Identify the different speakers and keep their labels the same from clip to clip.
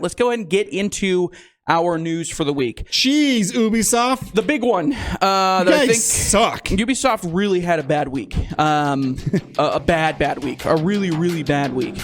Speaker 1: Let's go ahead and get into our news for the week.
Speaker 2: Jeez, Ubisoft.
Speaker 1: The big one. That
Speaker 2: You
Speaker 1: I
Speaker 2: guys
Speaker 1: think
Speaker 2: suck.
Speaker 1: Ubisoft really had a bad week. A bad week. A really, really bad week.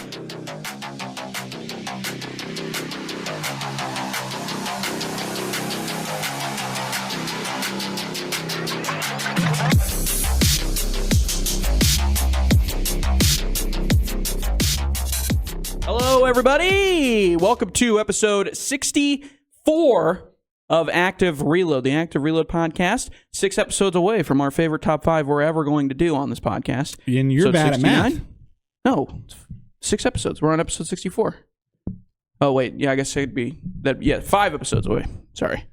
Speaker 1: Hello, everybody. Welcome to episode 64 of Active Reload, the Active Reload podcast. 6 episodes away from our favorite top 5 we're ever going to do on this podcast.
Speaker 2: And you're bad at math.
Speaker 1: No, 6 episodes. We're on episode 64. Oh, wait. Yeah, I guess it'd be that. Yeah, 5 episodes away. Sorry.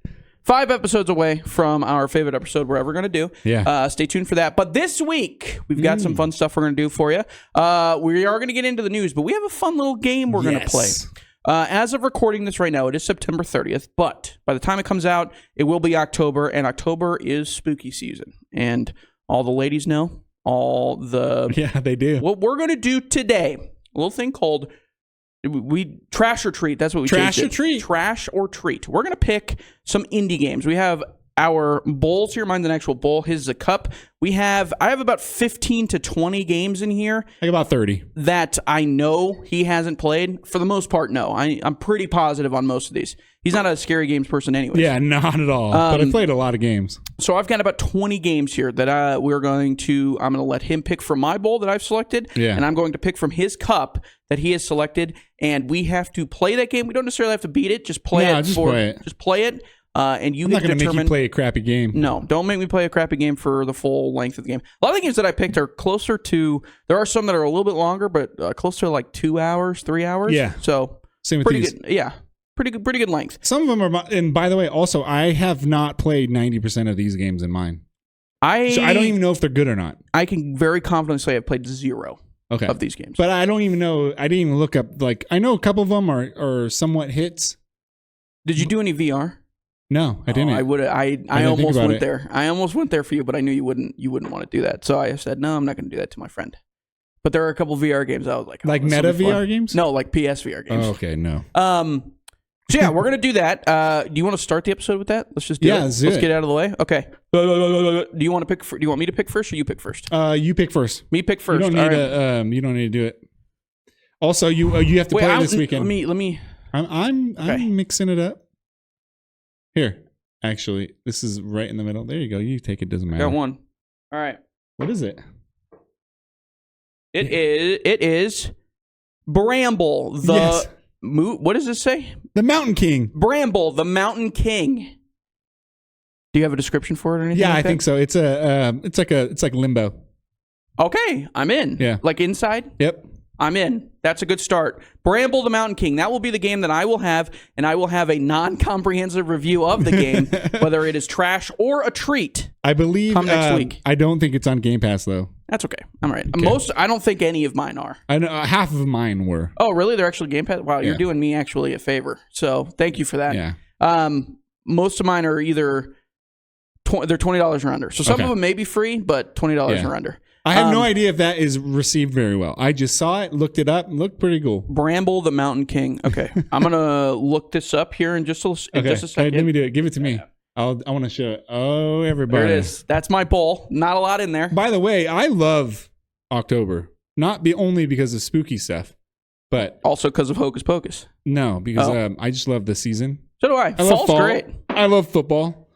Speaker 1: 5 episodes away from our favorite episode we're ever going to do.
Speaker 2: Yeah.
Speaker 1: Stay tuned for that. But this week, we've got some fun stuff we're going to do for you. We are going to get into the news, but we have a fun little game we're going to play. As of recording this right now, it is September 30th, but by the time it comes out, it will be October, and October is spooky season. And all the ladies know,
Speaker 2: Yeah, they do.
Speaker 1: What we're going to do today, a little thing called... Trash or treat. That's what we
Speaker 2: Trash
Speaker 1: changed it.
Speaker 2: or treat.
Speaker 1: Trash or treat. We're going to pick some indie games. We have our bowls here. Mine's an actual bowl. His is a cup. I have about 15 to 20 games in here.
Speaker 2: Like about 30.
Speaker 1: That I know he hasn't played. For the most part, no. I'm pretty positive on most of these. He's not a scary games person anyway.
Speaker 2: Yeah, not at all. But I played a lot of games.
Speaker 1: So I've got about 20 games here that I'm going to let him pick from my bowl that I've selected.
Speaker 2: Yeah.
Speaker 1: And I'm going to pick from his cup that he has selected. And we have to play that game. We don't necessarily have to beat it. Just play it.
Speaker 2: Just play it.
Speaker 1: Just play it. And you
Speaker 2: I'm not going to make you play a crappy game.
Speaker 1: No, don't make me play a crappy game for the full length of the game. A lot of the games that I picked are closer to... There are some that are a little bit longer, but closer to like 2 hours, 3 hours.
Speaker 2: Yeah.
Speaker 1: So
Speaker 2: Same with
Speaker 1: pretty
Speaker 2: these.
Speaker 1: good. Yeah. Pretty good length.
Speaker 2: Some of them are... And by the way, also, I have not played 90% of these games in mine. So I don't even know if they're good or not.
Speaker 1: I can very confidently say I've played 0 of these games.
Speaker 2: But I don't even know... I didn't even look up... Like, I know a couple of them are somewhat hits.
Speaker 1: Did you do any VR?
Speaker 2: No, I didn't.
Speaker 1: I would. I almost went there. I almost went there for you, but I knew you wouldn't. You wouldn't want to do that. So I said, no, I'm not going to do that to my friend. But there are a couple VR games I was like,
Speaker 2: like meta VR games?
Speaker 1: No, like PS VR games.
Speaker 2: Oh, okay, no.
Speaker 1: So yeah, we're gonna do that. Do you want to start the episode with that? Let's just do it. Let's get it out of the way. Okay. Do you want to pick? Do you want me to pick first, or you pick first?
Speaker 2: You pick first.
Speaker 1: Me pick first.
Speaker 2: You don't need to. You don't need to do it. Also, you have to play this weekend.
Speaker 1: Let me.
Speaker 2: I'm mixing it up. Here, actually, this is right in the middle. There you go. You take it. Doesn't matter.
Speaker 1: Got one. All right.
Speaker 2: What is it?
Speaker 1: It is Bramble.
Speaker 2: Yes.
Speaker 1: What does this say?
Speaker 2: The Mountain King.
Speaker 1: Bramble, the Mountain King. Do you have a description for it or anything?
Speaker 2: Yeah,
Speaker 1: like
Speaker 2: I
Speaker 1: that?
Speaker 2: think so. It's like Limbo.
Speaker 1: Okay, I'm in.
Speaker 2: Yeah.
Speaker 1: Like Inside?
Speaker 2: Yep.
Speaker 1: I'm in. That's a good start. Bramble the Mountain King. That will be the game that I will have, and I will have a non-comprehensive review of the game, whether it is trash or a treat.
Speaker 2: I believe.
Speaker 1: Come next week.
Speaker 2: I don't think it's on Game Pass though.
Speaker 1: That's okay. I'm right.
Speaker 2: Okay.
Speaker 1: I don't think any of mine are.
Speaker 2: I know half of mine were.
Speaker 1: Oh, really? They're actually Game Pass? Wow, you're doing me actually a favor. So thank you for that.
Speaker 2: Yeah.
Speaker 1: Most of mine are either they're $20 or under. So some of them may be free, but $20 or under.
Speaker 2: I have no idea if that is received very well. I just saw it, looked it up, and looked pretty cool.
Speaker 1: Bramble the Mountain King. Okay. I'm going to look this up here in just a second.
Speaker 2: Let me do it. Give it to me. I want to show it. Oh, everybody.
Speaker 1: There it is. That's my bowl. Not a lot in there.
Speaker 2: By the way, I love October. Not only because of spooky stuff, but...
Speaker 1: Also because of Hocus Pocus.
Speaker 2: No, because I just love the season.
Speaker 1: So do I.
Speaker 2: Fall's
Speaker 1: great.
Speaker 2: I love football,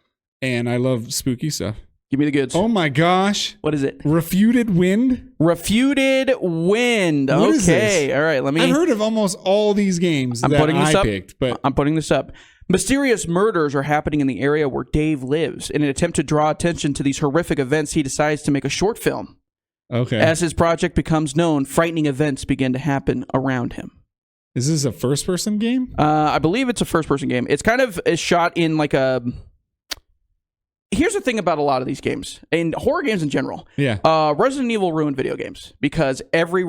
Speaker 2: and I love spooky stuff.
Speaker 1: Give me the goods.
Speaker 2: Oh my gosh.
Speaker 1: What is it?
Speaker 2: Refuted Wind?
Speaker 1: Refuted Wind.
Speaker 2: What is this?
Speaker 1: All right,
Speaker 2: I've heard of almost all these games I picked, but
Speaker 1: I'm putting this up. Mysterious murders are happening in the area where Dave lives. In an attempt to draw attention to these horrific events, he decides to make a short film.
Speaker 2: Okay.
Speaker 1: As his project becomes known, frightening events begin to happen around him.
Speaker 2: Is this a first-person game?
Speaker 1: I believe it's a first-person game. It's kind of shot in like a... Here's the thing about a lot of these games, and horror games in general.
Speaker 2: Yeah.
Speaker 1: Resident Evil ruined video games because every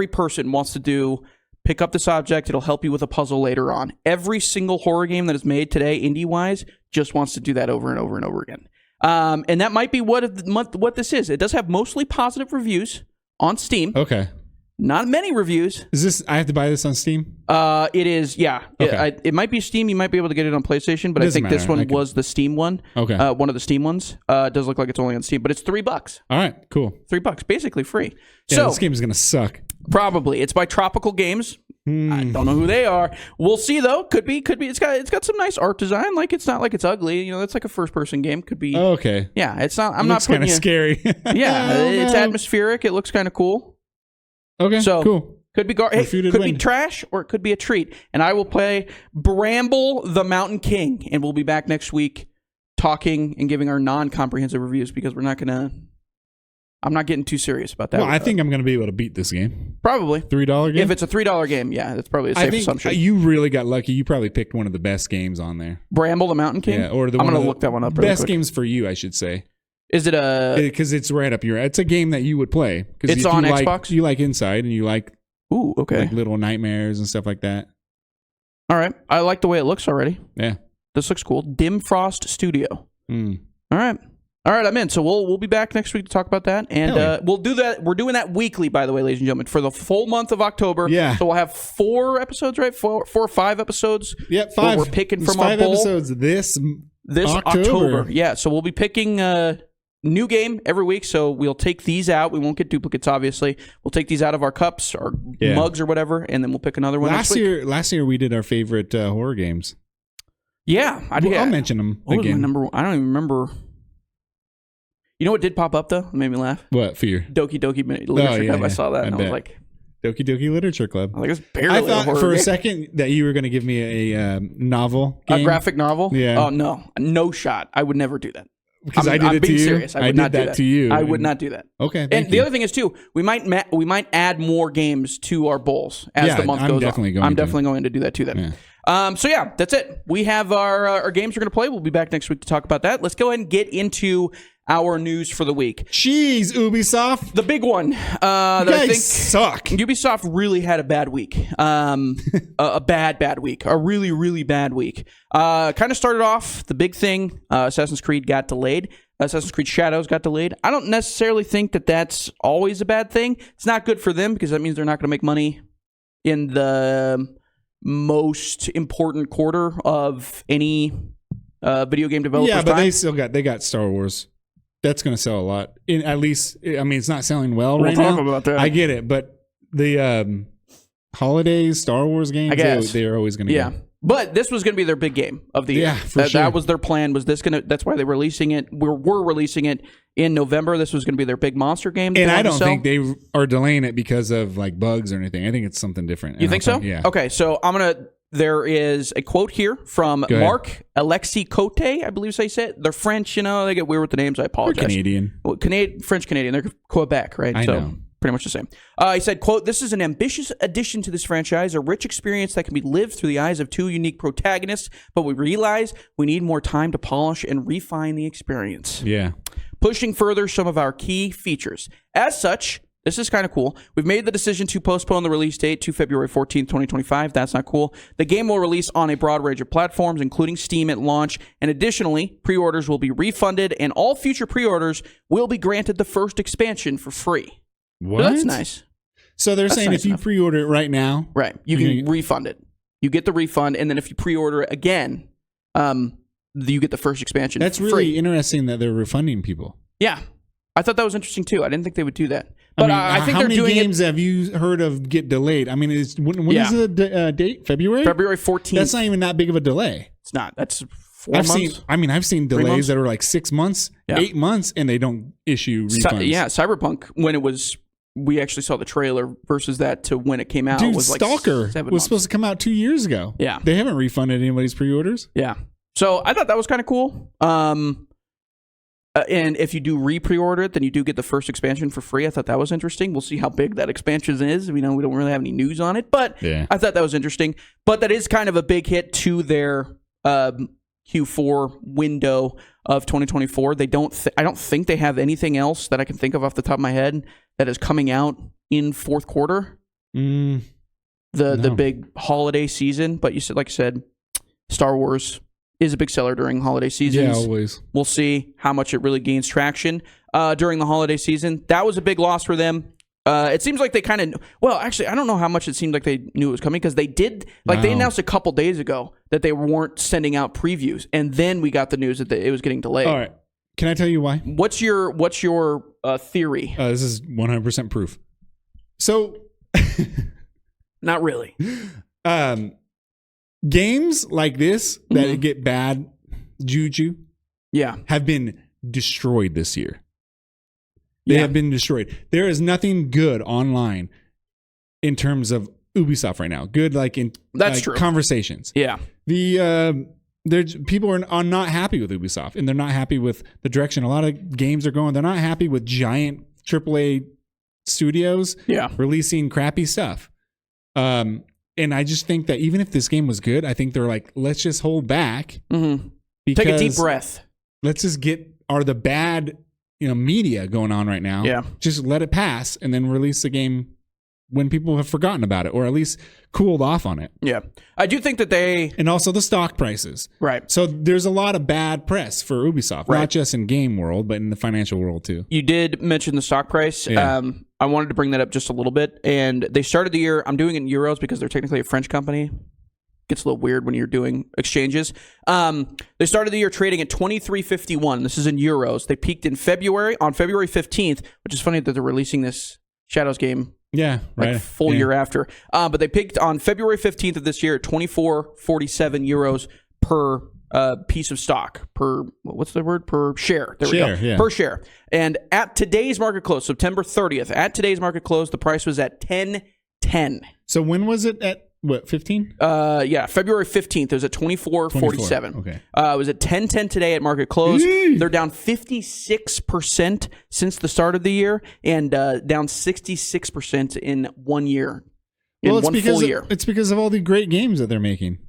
Speaker 1: person wants to pick up this object, it'll help you with a puzzle later on. Every single horror game that is made today, indie-wise, just wants to do that over and over and over again. And that might be what this is. It does have mostly positive reviews on Steam.
Speaker 2: Okay.
Speaker 1: Not many reviews.
Speaker 2: Is this? I have to buy this on Steam?
Speaker 1: It is. Yeah.
Speaker 2: Okay.
Speaker 1: It might be Steam. You might be able to get it on PlayStation, but I think this one was the Steam one.
Speaker 2: Okay.
Speaker 1: One of the Steam ones. It does look like it's only on Steam, but it's $3.
Speaker 2: All right. Cool.
Speaker 1: $3, basically free.
Speaker 2: Yeah,
Speaker 1: so
Speaker 2: this game is gonna suck.
Speaker 1: Probably. It's by Tropical Games. I don't know who they are. We'll see though. Could be. It's got some nice art design. Like it's not like it's ugly. You know, it's like a first person game. Could be.
Speaker 2: Oh, okay.
Speaker 1: Yeah. It's not. I'm
Speaker 2: it
Speaker 1: not
Speaker 2: looks kind of scary.
Speaker 1: Yeah. It's atmospheric. It looks kind of cool.
Speaker 2: Okay.
Speaker 1: So
Speaker 2: cool.
Speaker 1: Could be could be trash or it could be a treat. And I will play Bramble the Mountain King, and we'll be back next week talking and giving our non-comprehensive reviews because we're not gonna. I'm not getting too serious about that.
Speaker 2: Well, I think I'm going to be able to beat this game.
Speaker 1: Probably.
Speaker 2: $3 game?
Speaker 1: If it's a $3 game, yeah, that's probably a safe assumption.
Speaker 2: You really got lucky. You probably picked one of the best games on there.
Speaker 1: Bramble the Mountain King?
Speaker 2: Yeah, or
Speaker 1: I'm going to look that one up really
Speaker 2: best
Speaker 1: quick.
Speaker 2: games for you, I should say.
Speaker 1: Is it
Speaker 2: because it's right up your... It's a game that you would play.
Speaker 1: It's on Xbox?
Speaker 2: You like Inside, and you like...
Speaker 1: Ooh, okay.
Speaker 2: Like Little Nightmares and stuff like that.
Speaker 1: All right. I like the way it looks already.
Speaker 2: Yeah.
Speaker 1: This looks cool. Dim Frost Studio. All right, I'm in. So we'll be back next week to talk about that, and we'll do that. We're doing that weekly, by the way, ladies and gentlemen, for the full month of October.
Speaker 2: Yeah.
Speaker 1: So we'll have 4 episodes, right? 4 or 5 episodes.
Speaker 2: Yep, 5.
Speaker 1: We're picking from
Speaker 2: our
Speaker 1: bowl.
Speaker 2: 5 episodes this
Speaker 1: October. Yeah. So we'll be picking a new game every week. So we'll take these out. We won't get duplicates, obviously. We'll take these out of our cups or mugs or whatever, and then we'll pick another one. Last
Speaker 2: year we did our favorite horror games.
Speaker 1: Yeah,
Speaker 2: I'll mention them
Speaker 1: what
Speaker 2: again.
Speaker 1: Was my number? I don't even remember. You know what did pop up, though? It made me laugh.
Speaker 2: What? Fear.
Speaker 1: Doki Doki Literature Club. I saw that, and I was like...
Speaker 2: Doki Doki Literature Club.
Speaker 1: I was like, it's barely
Speaker 2: I thought
Speaker 1: a horror
Speaker 2: for
Speaker 1: game.
Speaker 2: a second that you were going to give me a novel game.
Speaker 1: A graphic novel?
Speaker 2: Yeah.
Speaker 1: Oh, no. No shot. I would never do that.
Speaker 2: Because I did it to you?
Speaker 1: Serious. I did that
Speaker 2: to you.
Speaker 1: I would not do that.
Speaker 2: Okay,
Speaker 1: and the other thing is, too, we might add more games to our bowls as the month goes on. I'm definitely going to do that, too, then. Yeah. So, yeah, that's it. We have our games we're going to play. We'll be back next week to talk about that. Let's go ahead and get into our news for the week.
Speaker 2: Jeez, Ubisoft.
Speaker 1: The big one. That
Speaker 2: I
Speaker 1: think
Speaker 2: suck.
Speaker 1: Ubisoft really had a bad week. A bad week. A really, really bad week. Kind of started off, the big thing, Assassin's Creed got delayed. Assassin's Creed Shadows got delayed. I don't necessarily think that that's always a bad thing. It's not good for them because that means they're not going to make money in the most important quarter of any video game developer's
Speaker 2: Yeah, but
Speaker 1: time.
Speaker 2: they got Star Wars. That's going to sell a lot. At least, I mean, it's not selling well
Speaker 1: We'll
Speaker 2: right
Speaker 1: talk
Speaker 2: now.
Speaker 1: about that.
Speaker 2: I get it, but the holidays, Star Wars games, they are always going to go.
Speaker 1: But this was going to be their big game of the year.
Speaker 2: Yeah, for sure.
Speaker 1: That was their plan. That's why they're releasing it. We're releasing it in November. This was going to be their big monster game.
Speaker 2: And I don't think they are delaying it because of like bugs or anything. I think it's something different.
Speaker 1: You think so?
Speaker 2: Yeah.
Speaker 1: Okay, so there is a quote here from Mark Alexi Cote, I believe is how you say it. They're French, they get weird with the names. I apologize.
Speaker 2: They're Canadian.
Speaker 1: Well, French-Canadian. They're Quebec, right?
Speaker 2: I know.
Speaker 1: Pretty much the same. He said, quote, "This is an ambitious addition to this franchise, a rich experience that can be lived through the eyes of 2 unique protagonists, but we realize we need more time to polish and refine the experience.
Speaker 2: Yeah.
Speaker 1: Pushing further some of our key features. As such, this is kind of cool. We've made the decision to postpone the release date to February 14th, 2025. That's not cool. The game will release on a broad range of platforms, including Steam at launch. And additionally, pre-orders will be refunded, and all future pre-orders will be granted the first expansion for free."
Speaker 2: What?
Speaker 1: So that's nice.
Speaker 2: So they're saying
Speaker 1: nice
Speaker 2: if you pre-order it right now,
Speaker 1: right, you can refund it. You get the refund, and then if you pre-order it again, you get the first expansion.
Speaker 2: That's really interesting that they're refunding people.
Speaker 1: Yeah, I thought that was interesting too. I didn't think they would do that. But I think they're doing it. How many games have
Speaker 2: you heard of get delayed? I mean, when is the date? February?
Speaker 1: February 14th.
Speaker 2: That's not even that big of a delay.
Speaker 1: It's not. That's 4 months.
Speaker 2: I've seen delays that are like 6 months, 8 months, and they don't issue refunds.
Speaker 1: Cyberpunk, when it was, we actually saw the trailer versus that to when it came out.
Speaker 2: Dude,
Speaker 1: was like
Speaker 2: Stalker
Speaker 1: 7
Speaker 2: was
Speaker 1: months.
Speaker 2: supposed to come out 2 years ago.
Speaker 1: Yeah.
Speaker 2: They haven't refunded anybody's pre-orders.
Speaker 1: Yeah. So I thought that was kind of cool. And if you do pre-order it, then you do get the first expansion for free. I thought that was interesting. We'll see how big that expansion is. We don't really have any news on it, but I thought that was interesting. But that is kind of a big hit to their Q4 window of 2024. I don't think they have anything else that I can think of off the top of my head that is coming out in fourth quarter. The big holiday season. But you said, like I said, Star Wars is a big seller during holiday seasons.
Speaker 2: Yeah, always.
Speaker 1: We'll see how much it really gains traction during the holiday season. That was a big loss for them. It seems like they kind of, well, actually, I don't know how much it seemed like they knew it was coming because they did, like they announced a couple days ago that they weren't sending out previews. And then we got the news that it was getting delayed.
Speaker 2: All right. Can I tell you why?
Speaker 1: What's your theory?
Speaker 2: This is 100% proof. So.
Speaker 1: Not really.
Speaker 2: Games like this that get bad juju have been destroyed this year. They have been destroyed. There is nothing good online in terms of Ubisoft right now. Good
Speaker 1: That's true.
Speaker 2: Conversations.
Speaker 1: Yeah.
Speaker 2: People are not happy with Ubisoft, and they're not happy with the direction a lot of games are going. They're not happy with giant AAA studios releasing crappy stuff. And I just think that even if this game was good, I think they're like, let's just hold back.
Speaker 1: Mm-hmm. Take a deep breath.
Speaker 2: Let's just get the bad media going on right now.
Speaker 1: Yeah.
Speaker 2: Just let it pass and then release the game when people have forgotten about it, or at least cooled off on it.
Speaker 1: Yeah. I do think that
Speaker 2: and also the stock prices.
Speaker 1: Right.
Speaker 2: So there's a lot of bad press for Ubisoft, not just in game world, but in the financial world too.
Speaker 1: You did mention the stock price. Yeah. I wanted to bring that up just a little bit. And they started the year, I'm doing it in euros because they're technically a French company. Gets a little weird when you're doing exchanges. They started the year trading at 23.51. This is in euros. They peaked on February 15th, which is funny that they're releasing this Shadows game.
Speaker 2: Yeah, right.
Speaker 1: Full year after. But they peaked on February 15th of this year at 24.47 euros per piece of stock, per share. There we go. Yeah. Per share. And at today's market close, September 30th, the price was at 10.10.
Speaker 2: So when was it at? What, 15?
Speaker 1: February 15th. It was at 24.47.
Speaker 2: Okay.
Speaker 1: It was at 10.10 today at market close. They're down 56% since the start of the year and down 66% in 1 year. Full year.
Speaker 2: It's because of all the great games that they're making.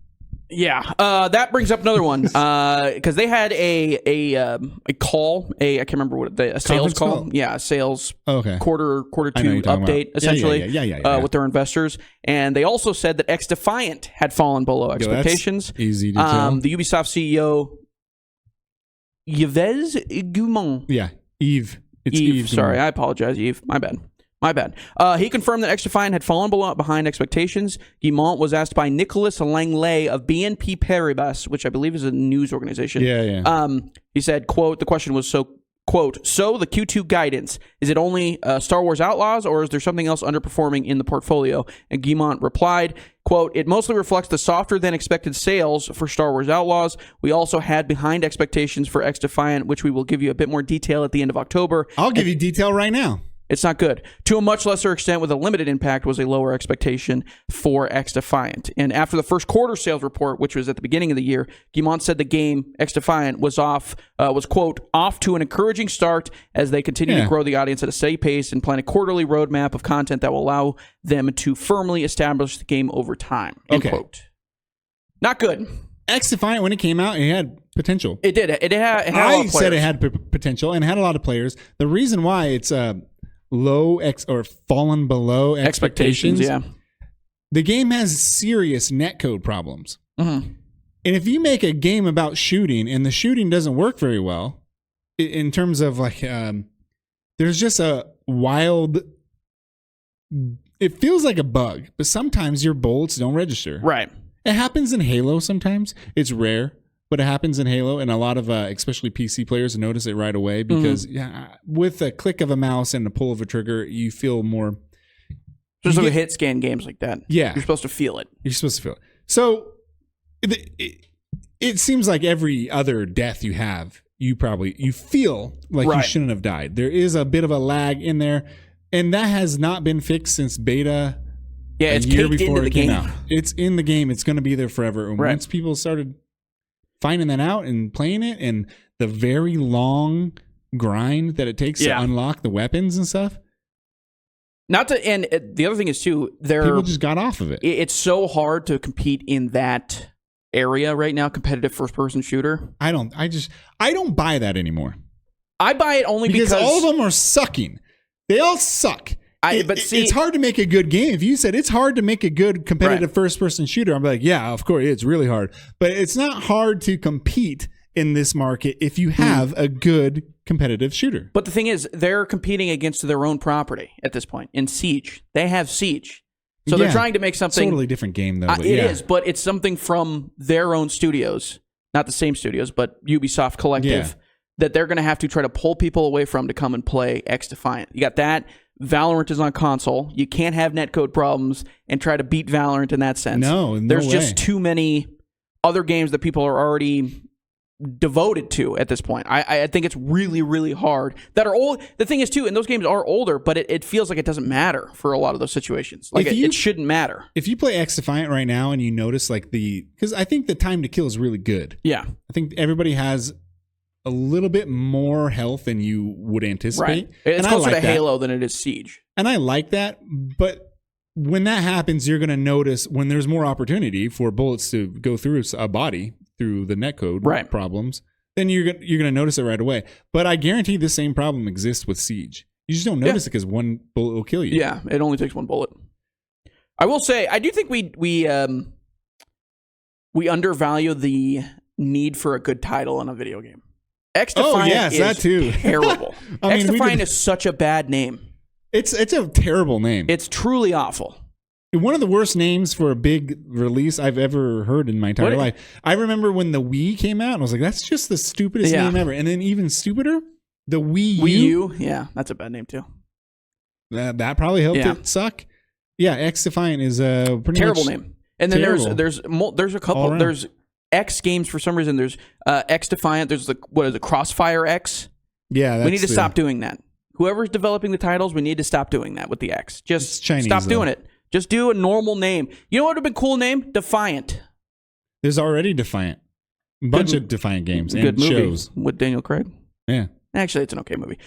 Speaker 1: Yeah, that brings up another one because they had a call, I can't remember what a sales call. Yeah, a sales quarter two update essentially with their investors, and they also said that XDefiant had fallen below expectations.
Speaker 2: That's easy to tell.
Speaker 1: The Ubisoft CEO Yves Guillemot.
Speaker 2: Yeah, Yves. It's
Speaker 1: Yves. Sorry, I apologize, Yves. My bad. He confirmed that XDefiant had fallen behind expectations. Guillemot was asked by Nicolas Langlais of BNP Paribas, which I believe is a news organization.
Speaker 2: Yeah.
Speaker 1: He said, quote, the question was so the Q2 guidance, is it only Star Wars Outlaws or is there something else underperforming in the portfolio? And Guillemot replied, quote, it mostly reflects the softer than expected sales for Star Wars Outlaws. We also had behind expectations for XDefiant, which we will give you a bit more detail at the end of October.
Speaker 2: I'll give you detail right now.
Speaker 1: It's not good. To a much lesser extent, with a limited impact, was a lower expectation for XDefiant. And after the first quarter sales report, which was at the beginning of the year, Guillemot said the game XDefiant was quote, off to an encouraging start as they continue to grow the audience at a steady pace and plan a quarterly roadmap of content that will allow them to firmly establish the game over time. End quote. Not good.
Speaker 2: XDefiant, when it came out, it had potential.
Speaker 1: It did. It had a lot of players.
Speaker 2: I said it had potential and had a lot of players. The reason why it's or fallen below expectations.
Speaker 1: Yeah.
Speaker 2: The game has serious netcode problems.
Speaker 1: Mm-hmm.
Speaker 2: And if you make a game about shooting and the shooting doesn't work very well, in terms of there's just a wild, it feels like a bug, but sometimes your bullets don't register.
Speaker 1: Right.
Speaker 2: It happens in Halo sometimes. It's rare. But it happens in Halo, and a lot of, especially PC players, notice it right away because with a click of a mouse and a pull of a trigger, you feel more.
Speaker 1: Just like hit scan games like that.
Speaker 2: Yeah.
Speaker 1: You're supposed to feel it.
Speaker 2: So it seems like every other death you have, you feel like you shouldn't have died. There is a bit of a lag in there, and that has not been fixed since beta.
Speaker 1: Yeah, it's caked into the game.
Speaker 2: It's in the game. It's going to be there forever. And once people started finding that out and playing it and the very long grind that it takes to unlock the weapons and stuff.
Speaker 1: And the other thing is too,
Speaker 2: people just got off of it.
Speaker 1: It's so hard to compete in that area right now, competitive first-person shooter.
Speaker 2: I don't buy that anymore.
Speaker 1: I buy it only because
Speaker 2: all of them are sucking. They all suck. It's hard to make a good game. If you said it's hard to make a good competitive first-person shooter, I'm like, yeah, of course, it's really hard. But it's not hard to compete in this market if you have a good competitive shooter.
Speaker 1: But the thing is, they're competing against their own property at this point. In Siege, they have Siege. So they're trying to make something...
Speaker 2: Totally different game, though.
Speaker 1: It is, but it's something from their own studios. Not the same studios, but Ubisoft Collective. That they're going to have to try to pull people away from to come and play X-Defiant. You got that. Valorant is on console. You can't have netcode problems and try to beat Valorant in that sense. There's just too many other games that people are already devoted to at this point. I think it's really, really hard. That are old. The thing is, too, and those games are older, but it feels like it doesn't matter for a lot of those situations. Like, it shouldn't matter.
Speaker 2: If you play X-Defiant right now and you notice, like, because I think the time to kill is really good.
Speaker 1: Yeah.
Speaker 2: I think everybody has a little bit more health than you would anticipate.
Speaker 1: Right. It's closer to Halo than it is Siege.
Speaker 2: And I like that, but when that happens, you're going to notice when there's more opportunity for bullets to go through a body through the netcode problems, then you're going to notice it right away. But I guarantee the same problem exists with Siege. You just don't notice it because one bullet will kill you.
Speaker 1: Yeah, it only takes one bullet. I will say, I do think we undervalue the need for a good title in a video game. X-Defiant is
Speaker 2: that too.
Speaker 1: Terrible. X-Defiant is such a bad name.
Speaker 2: It's a terrible name.
Speaker 1: It's truly awful.
Speaker 2: One of the worst names for a big release I've ever heard in my entire life. I remember when the Wii came out, and I was like, that's just the stupidest name ever. And then even stupider, the Wii U.
Speaker 1: Wii U? Yeah, that's a bad name too.
Speaker 2: That probably helped it suck. Yeah, X-Defiant is a pretty
Speaker 1: terrible name. And then there's a couple. There's X games for some reason. There's X-Defiant. There's Crossfire X.
Speaker 2: Yeah,
Speaker 1: we need to stop doing that. Whoever's developing the titles, we need to stop doing that with the X. Just stop doing it. Just do a normal name. You know what would have been a cool name? Defiant.
Speaker 2: There's already Defiant. A bunch of Defiant games and
Speaker 1: good movie
Speaker 2: shows.
Speaker 1: With Daniel Craig.
Speaker 2: Yeah.
Speaker 1: Actually, it's an okay movie.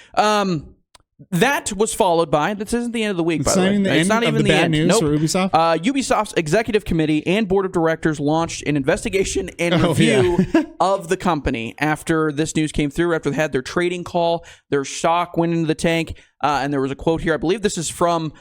Speaker 1: That was followed by, this isn't the end of the week, by the way.
Speaker 2: It's not even the end. News for Ubisoft?
Speaker 1: Ubisoft's executive committee and board of directors launched an investigation and review of the company after this news came through, after they had their trading call. Their stock went into the tank. And there was a quote here. I believe this is from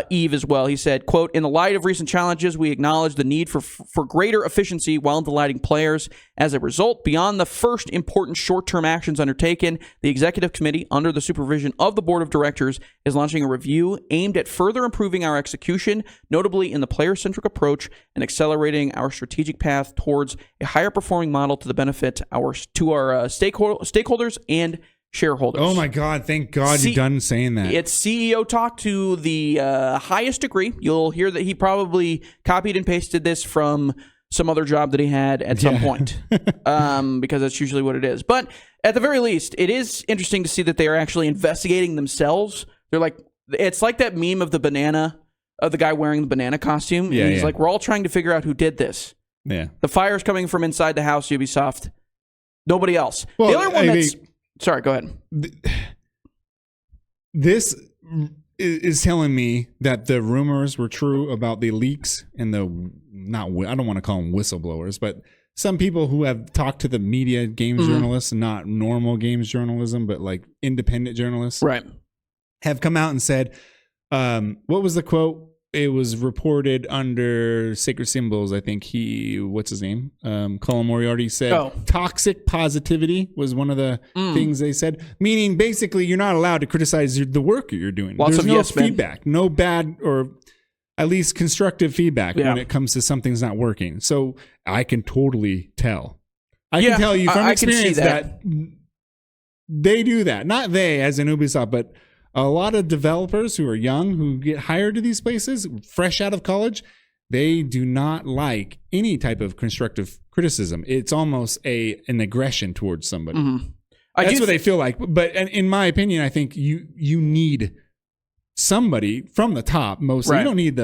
Speaker 1: Eve as well. He said, quote, "In the light of recent challenges, we acknowledge the need for greater efficiency while delighting players. As a result, beyond the first important short-term actions undertaken, the executive committee, under the supervision of the board of directors, is launching a review aimed at further improving our execution, notably in the player-centric approach and accelerating our strategic path towards a higher-performing model to the benefit to our stakeholders and shareholders."
Speaker 2: Oh my God! Thank God you're done saying that.
Speaker 1: It's CEO talk to the highest degree. You'll hear that he probably copied and pasted this from some other job that he had at some point, because that's usually what it is. But at the very least, it is interesting to see that they are actually investigating themselves. They're like, it's like that meme of the guy wearing the banana costume.
Speaker 2: Yeah,
Speaker 1: he's like, we're all trying to figure out who did this.
Speaker 2: Yeah,
Speaker 1: the fire's coming from inside the house, Ubisoft. Nobody else. Well, the other one sorry, go ahead.
Speaker 2: This is telling me that the rumors were true about the leaks and I don't want to call them whistleblowers, but some people who have talked to the media, games journalists, not normal games journalism, but like independent journalists,
Speaker 1: right,
Speaker 2: have come out and said, what was the quote? It was reported under Sacred Symbols. I think what's his name? Colin Moriarty said toxic positivity was one of the things they said, meaning basically you're not allowed to criticize the work you're doing.
Speaker 1: Lots
Speaker 2: There's
Speaker 1: of
Speaker 2: no feedback, no bad or at least constructive feedback when it comes to something's not working. So I can totally tell. I can tell you from experience that they do that. Not they as in Ubisoft, but a lot of developers who are young, who get hired to these places, fresh out of college, they do not like any type of constructive criticism. It's almost an aggression towards somebody. Mm-hmm. That's what they feel like. But in my opinion, I think you need somebody from the top mostly. Right. You don't need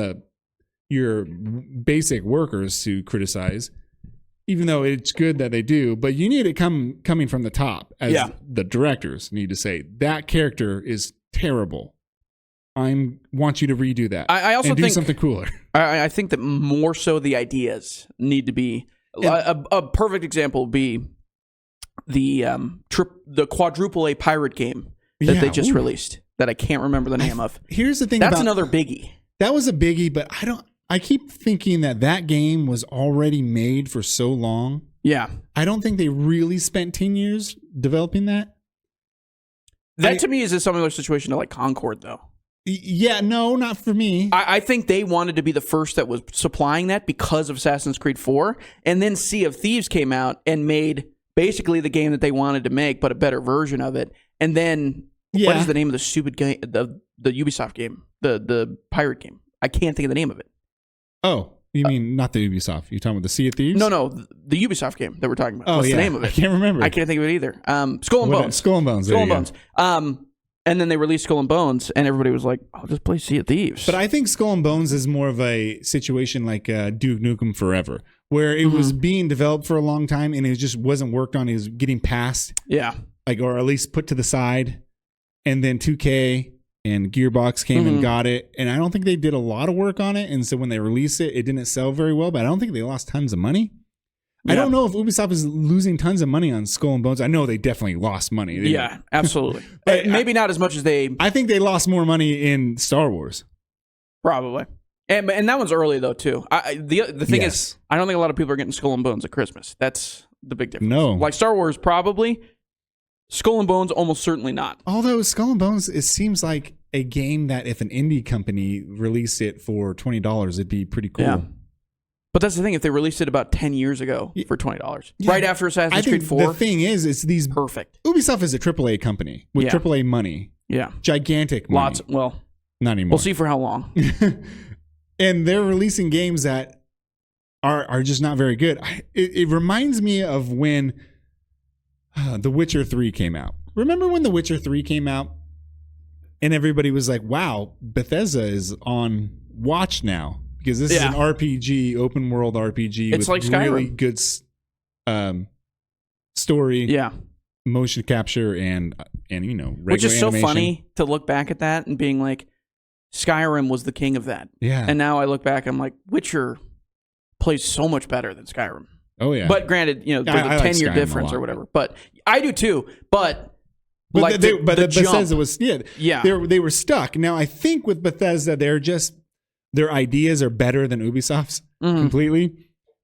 Speaker 2: your basic workers to criticize, even though it's good that they do. But you need it coming from the top, as the directors need to say, that character is terrible. I want you to redo that.
Speaker 1: I also
Speaker 2: think
Speaker 1: do
Speaker 2: something cooler.
Speaker 1: I think that more so the ideas need to be a perfect example would be the quadruple A pirate game that they just released that I can't remember the name of.
Speaker 2: Here's the thing.
Speaker 1: That's another biggie.
Speaker 2: That was a biggie, but I keep thinking that game was already made for so long
Speaker 1: Yeah.
Speaker 2: I don't think they really spent 10 years developing that.
Speaker 1: That to me is a similar situation to like Concord, though.
Speaker 2: Yeah, no, not for me.
Speaker 1: I think they wanted to be the first that was supplying that because of Assassin's Creed 4. And then Sea of Thieves came out and made basically the game that they wanted to make, but a better version of it. And then, what is the name of the stupid game, the Ubisoft game, the pirate game? I can't think of the name of it.
Speaker 2: Oh, you mean not the Ubisoft? You're talking about the Sea of Thieves?
Speaker 1: No, the Ubisoft game that we're talking about.
Speaker 2: Oh,
Speaker 1: What's the name of it?
Speaker 2: I can't remember.
Speaker 1: I can't think of it either. Skull and Bones.
Speaker 2: Skull and Bones.
Speaker 1: Skull and Bones. And then they released Skull and Bones, and everybody was like, "I'll just play Sea of Thieves."
Speaker 2: But I think Skull and Bones is more of a situation like Duke Nukem Forever, where it was being developed for a long time and it just wasn't worked on. It was getting passed, or at least put to the side. And then 2K and Gearbox came and got it, and I don't think they did a lot of work on it. And so when they released it, it didn't sell very well. But I don't think they lost tons of money. I don't know if Ubisoft is losing tons of money on Skull and Bones. I know they definitely lost money.
Speaker 1: Absolutely. But maybe not as much as they...
Speaker 2: I think they lost more money in Star Wars.
Speaker 1: Probably. And that one's early, though, too. The thing is, I don't think a lot of people are getting Skull and Bones at Christmas. That's the big difference.
Speaker 2: No.
Speaker 1: Like Star Wars, probably. Skull and Bones, almost certainly not.
Speaker 2: Although Skull and Bones, it seems like a game that if an indie company released it for $20, it'd be pretty cool. Yeah.
Speaker 1: But that's the thing. If they released it about 10 years ago for $20, right after Assassin's Creed 4,
Speaker 2: the thing is, it's these
Speaker 1: perfect.
Speaker 2: Ubisoft is a AAA company with AAA money.
Speaker 1: Yeah,
Speaker 2: gigantic money.
Speaker 1: Lots. Well,
Speaker 2: not anymore.
Speaker 1: We'll see for how long.
Speaker 2: And they're releasing games that are just not very good. It reminds me of when The Witcher 3 came out. Remember when The Witcher 3 came out, and everybody was like, "Wow, Bethesda is on watch now." Because this is an RPG, open world RPG with
Speaker 1: like
Speaker 2: really good story, motion capture, and regular
Speaker 1: which is so
Speaker 2: animation.
Speaker 1: funny to look back at that and being like, Skyrim was the king of that.
Speaker 2: Yeah,
Speaker 1: and now I look back, I'm like, Witcher plays so much better than Skyrim.
Speaker 2: Oh yeah,
Speaker 1: but granted, there's a 10-year difference or whatever. But I do too. But
Speaker 2: Bethesda was they were stuck. Now I think with Bethesda, their ideas are better than Ubisoft's completely.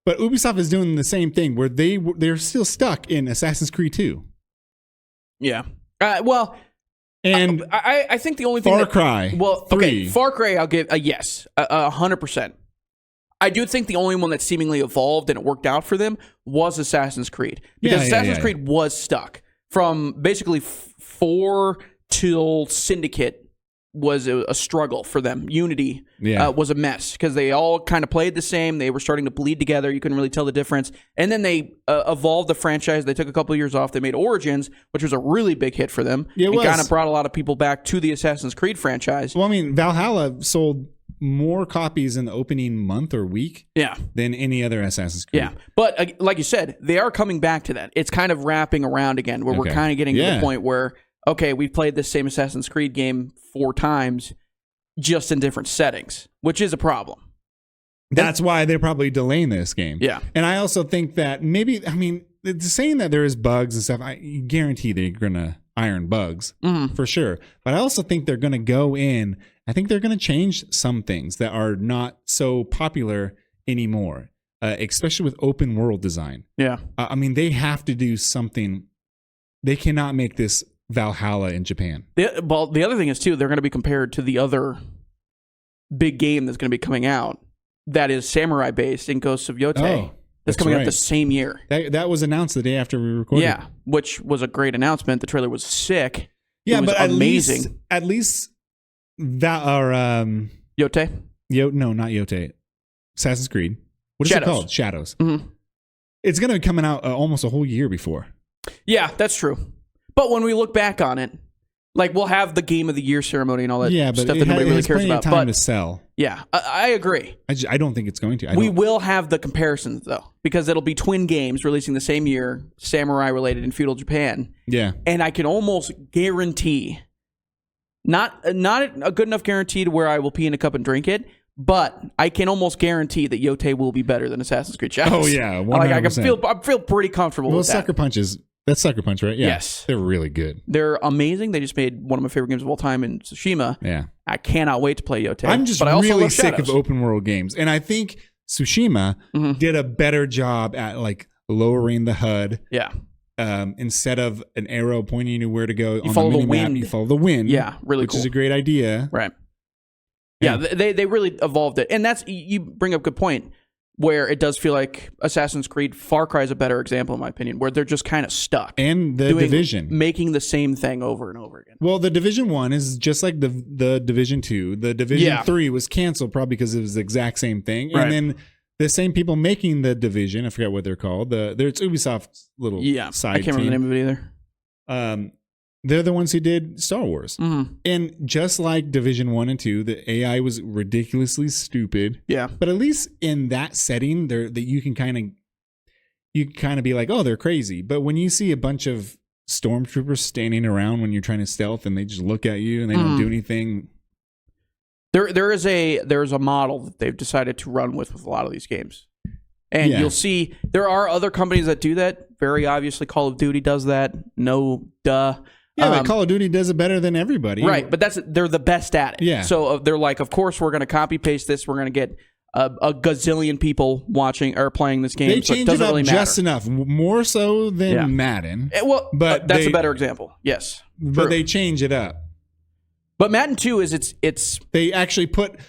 Speaker 2: But Ubisoft is doing the same thing where they're still stuck in Assassin's Creed 2.
Speaker 1: Yeah.
Speaker 2: And
Speaker 1: I think the only thing
Speaker 2: Far Cry.
Speaker 1: Well,
Speaker 2: 3.
Speaker 1: Okay, Far Cry I'll give a yes, 100%. I do think the only one that seemingly evolved and it worked out for them was Assassin's Creed. Because Assassin's Creed was stuck. From basically 4 till Syndicate was a struggle for them. Unity was a mess because they all kind of played the same. They were starting to bleed together. You couldn't really tell the difference. And then they evolved the franchise. They took a couple of years off. They made Origins, which was a really big hit for them. It kind of brought a lot of people back to the Assassin's Creed franchise.
Speaker 2: Well, I mean, Valhalla sold more copies in the opening month or week than any other Assassin's Creed.
Speaker 1: Yeah, but like you said, they are coming back to that. It's kind of wrapping around again where we're kind of getting to the point where, okay, we've played this same Assassin's Creed game 4 times, just in different settings, which is a problem.
Speaker 2: That's why they're probably delaying this game.
Speaker 1: Yeah.
Speaker 2: And I also think that maybe, saying that there is bugs and stuff, I guarantee they're going to iron bugs for sure. But I also think they're going to go in, I think they're going to change some things that are not so popular anymore, especially with open world design.
Speaker 1: Yeah.
Speaker 2: They have to do something. They cannot make this Valhalla in Japan.
Speaker 1: The other thing is, too, they're going to be compared to the other big game that's going to be coming out that is samurai-based in Ghosts of Yotei. That's coming out the same year.
Speaker 2: That was announced the day after we recorded.
Speaker 1: Yeah, which was a great announcement. The trailer was sick.
Speaker 2: Yeah, but
Speaker 1: amazing.
Speaker 2: At least that are
Speaker 1: Yotei?
Speaker 2: No, not Yotei. Assassin's Creed. What is it called? Shadows.
Speaker 1: Mm-hmm.
Speaker 2: It's going to be coming out almost a whole year before.
Speaker 1: Yeah, that's true. But when we look back on it, like we'll have the Game of the Year ceremony and all that stuff that nobody really cares about.
Speaker 2: Time to sell.
Speaker 1: Yeah, I agree.
Speaker 2: I don't think it's going to.
Speaker 1: We will have the comparisons though, because it'll be twin games releasing the same year, samurai related in feudal Japan.
Speaker 2: Yeah,
Speaker 1: and I can almost guarantee, not a good enough guarantee to where I will pee in a cup and drink it, but I can almost guarantee that Yotei will be better than Assassin's Creed Shadows.
Speaker 2: Oh yeah, 100%.
Speaker 1: I feel pretty comfortable with that.
Speaker 2: Sucker Punches. That's Sucker Punch, right? Yeah.
Speaker 1: Yes.
Speaker 2: They're really good.
Speaker 1: They're amazing. They just made one of my favorite games of all time in Tsushima.
Speaker 2: Yeah.
Speaker 1: I cannot wait to play Yotei.
Speaker 2: I'm just really sick of open world games. And I think Tsushima did a better job at like lowering the HUD.
Speaker 1: Yeah.
Speaker 2: Instead of an arrow pointing you where to go on
Speaker 1: follow
Speaker 2: the
Speaker 1: the
Speaker 2: mini-map,
Speaker 1: wind.
Speaker 2: you follow the wind.
Speaker 1: Yeah, really
Speaker 2: which
Speaker 1: cool.
Speaker 2: is a great idea.
Speaker 1: Right. Yeah, they really evolved it. And that's, you bring up a good point, where it does feel like Assassin's Creed, Far Cry is a better example, in my opinion, where they're just kind of stuck.
Speaker 2: And the Division.
Speaker 1: Making the same thing over and over again.
Speaker 2: Well, the Division 1 is just like the Division 2. The Division 3 was canceled probably because it was the exact same thing.
Speaker 1: Right.
Speaker 2: And then the same people making the Division, I forget what they're called. It's Ubisoft's little side
Speaker 1: I can't remember the name of it either.
Speaker 2: They're the ones who did Star Wars.
Speaker 1: Mm-hmm.
Speaker 2: And just like Division 1 and 2, the AI was ridiculously stupid.
Speaker 1: Yeah.
Speaker 2: But at least in that setting, that you can kind of be like, oh, they're crazy. But when you see a bunch of stormtroopers standing around when you're trying to stealth and they just look at you and they don't do anything.
Speaker 1: There is a model that they've decided to run with a lot of these games. And you'll see there are other companies that do that. Very obviously, Call of Duty does that. No duh.
Speaker 2: Yeah, but Call of Duty does it better than everybody.
Speaker 1: Right, but they're the best at it.
Speaker 2: Yeah.
Speaker 1: So they're like, of course, we're going to copy paste this. We're going to get a gazillion people watching or playing this game.
Speaker 2: They change it up
Speaker 1: really
Speaker 2: just enough, more so than Madden.
Speaker 1: But that's a better example. Yes,
Speaker 2: but
Speaker 1: true.
Speaker 2: they change it up.
Speaker 1: But Madden 2 is it's.
Speaker 2: They actually put.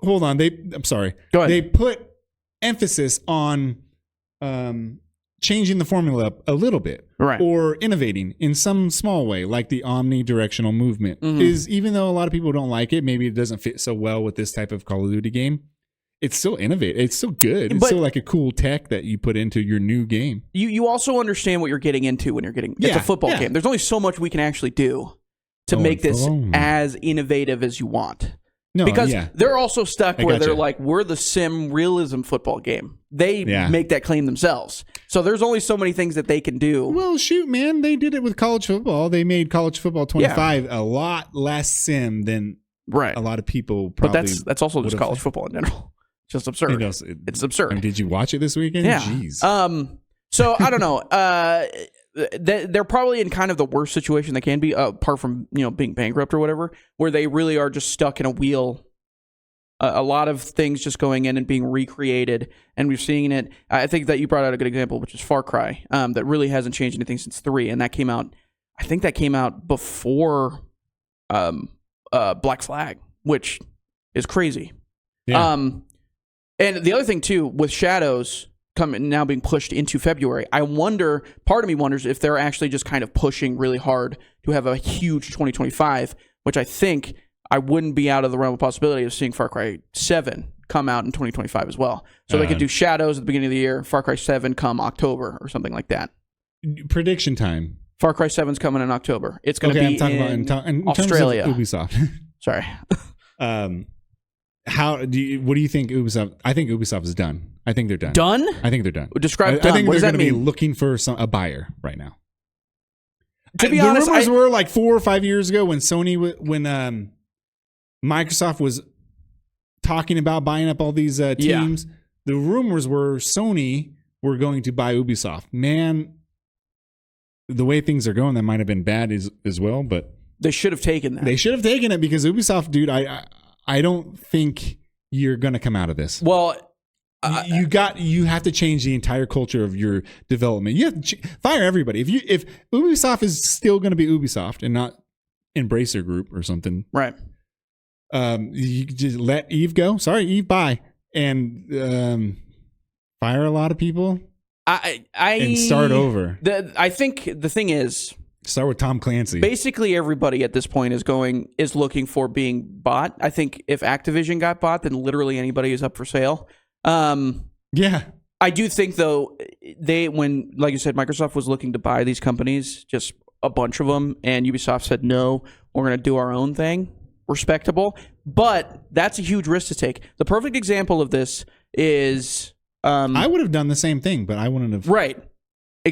Speaker 2: Hold on. I'm sorry.
Speaker 1: Go ahead.
Speaker 2: They put emphasis on changing the formula up a little bit,
Speaker 1: right,
Speaker 2: or innovating in some small way, like the omnidirectional movement. Is, even though a lot of people don't like it, maybe it doesn't fit so well with this type of Call of Duty game, it's still innovative. It's still good. It's still like a cool tech that you put into your new game.
Speaker 1: You also understand what you're getting into when you're getting. It's a football game. There's only so much we can actually do to make this as innovative as you want.
Speaker 2: No,
Speaker 1: because they're also stuck where they're like, we're the sim realism football game. They make that claim themselves. So there's only so many things that they can do.
Speaker 2: Well, shoot, man. They did it with college football. They made college football 25 a lot less sim than a lot of people probably.
Speaker 1: But that's also just college football in general. It's just absurd. It's absurd.
Speaker 2: I mean, did you watch it this weekend?
Speaker 1: Yeah.
Speaker 2: Jeez.
Speaker 1: So I don't know. They're probably in kind of the worst situation they can be, apart from being bankrupt or whatever, where they really are just stuck in a wheel. A lot of things just going in and being recreated, and we're seeing it. I think that you brought out a good example, which is Far Cry, that really hasn't changed anything since 3, and that came out. I think that came out before Black Flag, which is crazy. Yeah. And the other thing too, with Shadows now being pushed into February, part of me wonders if they're actually just kind of pushing really hard to have a huge 2025, which I think I wouldn't be out of the realm of possibility of seeing Far Cry 7 come out in 2025 as well. So they could do Shadows at the beginning of the year, Far Cry 7 come October or something like that.
Speaker 2: Prediction time.
Speaker 1: Far Cry 7's coming in October. It's going to be
Speaker 2: I'm talking about in
Speaker 1: Australia.
Speaker 2: Terms of Ubisoft.
Speaker 1: Sorry.
Speaker 2: What do you think Ubisoft? I think Ubisoft is done. I think they're done.
Speaker 1: Done?
Speaker 2: I think they're done.
Speaker 1: Describe
Speaker 2: done. I think
Speaker 1: what does
Speaker 2: they're
Speaker 1: that
Speaker 2: going to
Speaker 1: mean?
Speaker 2: be looking for a buyer right now.
Speaker 1: To be honest,
Speaker 2: the rumors were like 4 or 5 years ago when Microsoft was talking about buying up all these teams. The rumors were Sony were going to buy Ubisoft. Man, the way things are going, that might have been bad as well. But
Speaker 1: they should have taken that.
Speaker 2: They should have taken it because Ubisoft, dude. I don't think you're going to come out of this.
Speaker 1: Well,
Speaker 2: you have to change the entire culture of your development. You have to fire everybody. If Ubisoft is still going to be Ubisoft and not Embracer Group or something,
Speaker 1: right?
Speaker 2: You just let Eve go. Sorry, Eve, bye, and fire a lot of people. And start over.
Speaker 1: I think the thing is,
Speaker 2: start with Tom Clancy.
Speaker 1: Basically, everybody at this point is looking for being bought. I think if Activision got bought, then literally anybody is up for sale.
Speaker 2: Yeah.
Speaker 1: I do think though, when like you said, Microsoft was looking to buy these companies, just a bunch of them, and Ubisoft said no, we're going to do our own thing. Respectable, but that's a huge risk to take. The perfect example of this is
Speaker 2: I would have done the same thing, but I wouldn't have.
Speaker 1: Right.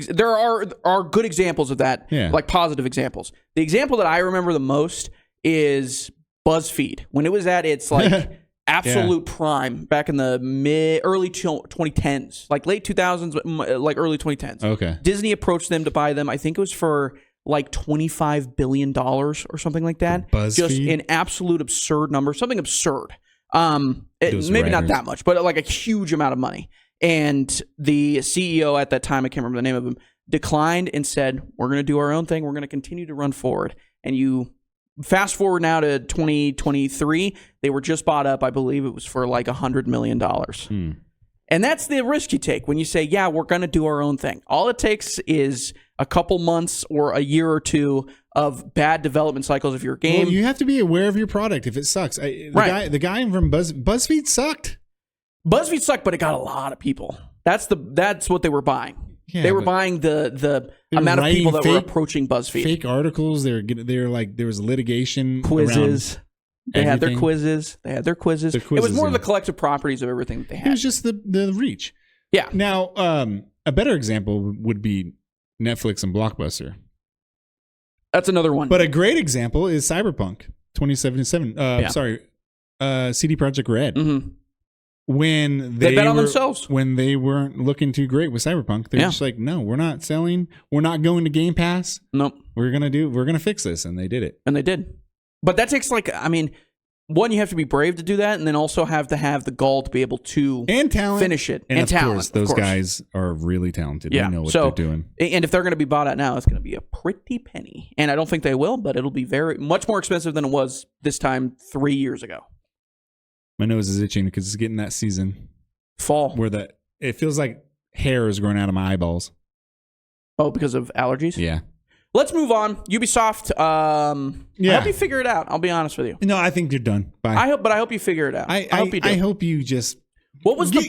Speaker 1: There are good examples of that, like positive examples. The example that I remember the most is BuzzFeed. When it was at its like absolute prime back in the early 2010s, like late 2000s, like early 2010s.
Speaker 2: Okay.
Speaker 1: Disney approached them to buy them. I think it was for like $25 billion or something like that.
Speaker 2: BuzzFeed?
Speaker 1: Just an absolute absurd number, something absurd. Maybe not that much, but like a huge amount of money. And the CEO at that time, I can't remember the name of him, declined and said, we're going to do our own thing. We're going to continue to run forward. And you fast forward now to 2023, they were just bought up. I believe it was for like $100 million. And that's the risk you take when you say, yeah, we're going to do our own thing. All it takes is a couple months or a year or two of bad development cycles of your game.
Speaker 2: Well, you have to be aware of your product if it sucks. The guy from BuzzFeed sucked.
Speaker 1: BuzzFeed sucked, but it got a lot of people. That's what they were buying. Yeah, they were buying the amount of people that were approaching BuzzFeed.
Speaker 2: Fake articles. They're like, there was litigation.
Speaker 1: Quizzes. They had their quizzes. It was more
Speaker 2: of
Speaker 1: the collective properties of everything that they had.
Speaker 2: It was just the reach.
Speaker 1: Yeah.
Speaker 2: Now, a better example would be Netflix and Blockbuster.
Speaker 1: That's another one.
Speaker 2: But a great example is Cyberpunk 2077. CD Projekt Red.
Speaker 1: Mm-hmm.
Speaker 2: When
Speaker 1: they bet on themselves.
Speaker 2: When they weren't looking too great with Cyberpunk, they're just like, no, we're not selling. We're not going to Game Pass.
Speaker 1: Nope.
Speaker 2: We're going to fix this. And they did it.
Speaker 1: And they did. But that takes one, you have to be brave to do that, and then also have to have the gall to be able to finish it.
Speaker 2: And
Speaker 1: talent.
Speaker 2: Those guys are really talented.
Speaker 1: Yeah.
Speaker 2: They know what they're doing.
Speaker 1: And if they're going to be bought out now, it's going to be a pretty penny. And I don't think they will, but it'll be much more expensive than it was this time 3 years ago.
Speaker 2: My nose is itching because it's getting that season.
Speaker 1: Fall.
Speaker 2: Where it feels like hair is growing out of my eyeballs.
Speaker 1: Oh, because of allergies?
Speaker 2: Yeah.
Speaker 1: Let's move on. Ubisoft. I hope you figure it out. I'll be honest with you.
Speaker 2: No, I think you're done. Bye.
Speaker 1: I hope you figure it out. I hope you do.
Speaker 2: I hope you just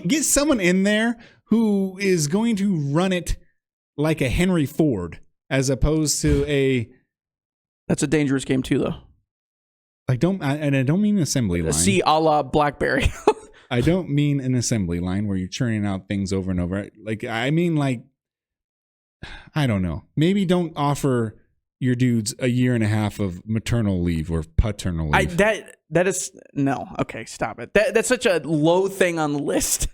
Speaker 2: get someone in there who is going to run it like a Henry Ford, as opposed to a.
Speaker 1: That's a dangerous game too, though.
Speaker 2: I don't mean an assembly line.
Speaker 1: See, a la BlackBerry.
Speaker 2: I don't mean an assembly line where you're churning out things over and over. I mean I don't know. Maybe don't offer your dudes a year and a half of maternal leave or paternal leave.
Speaker 1: That is no. Okay, stop it. That's such a low thing on the list.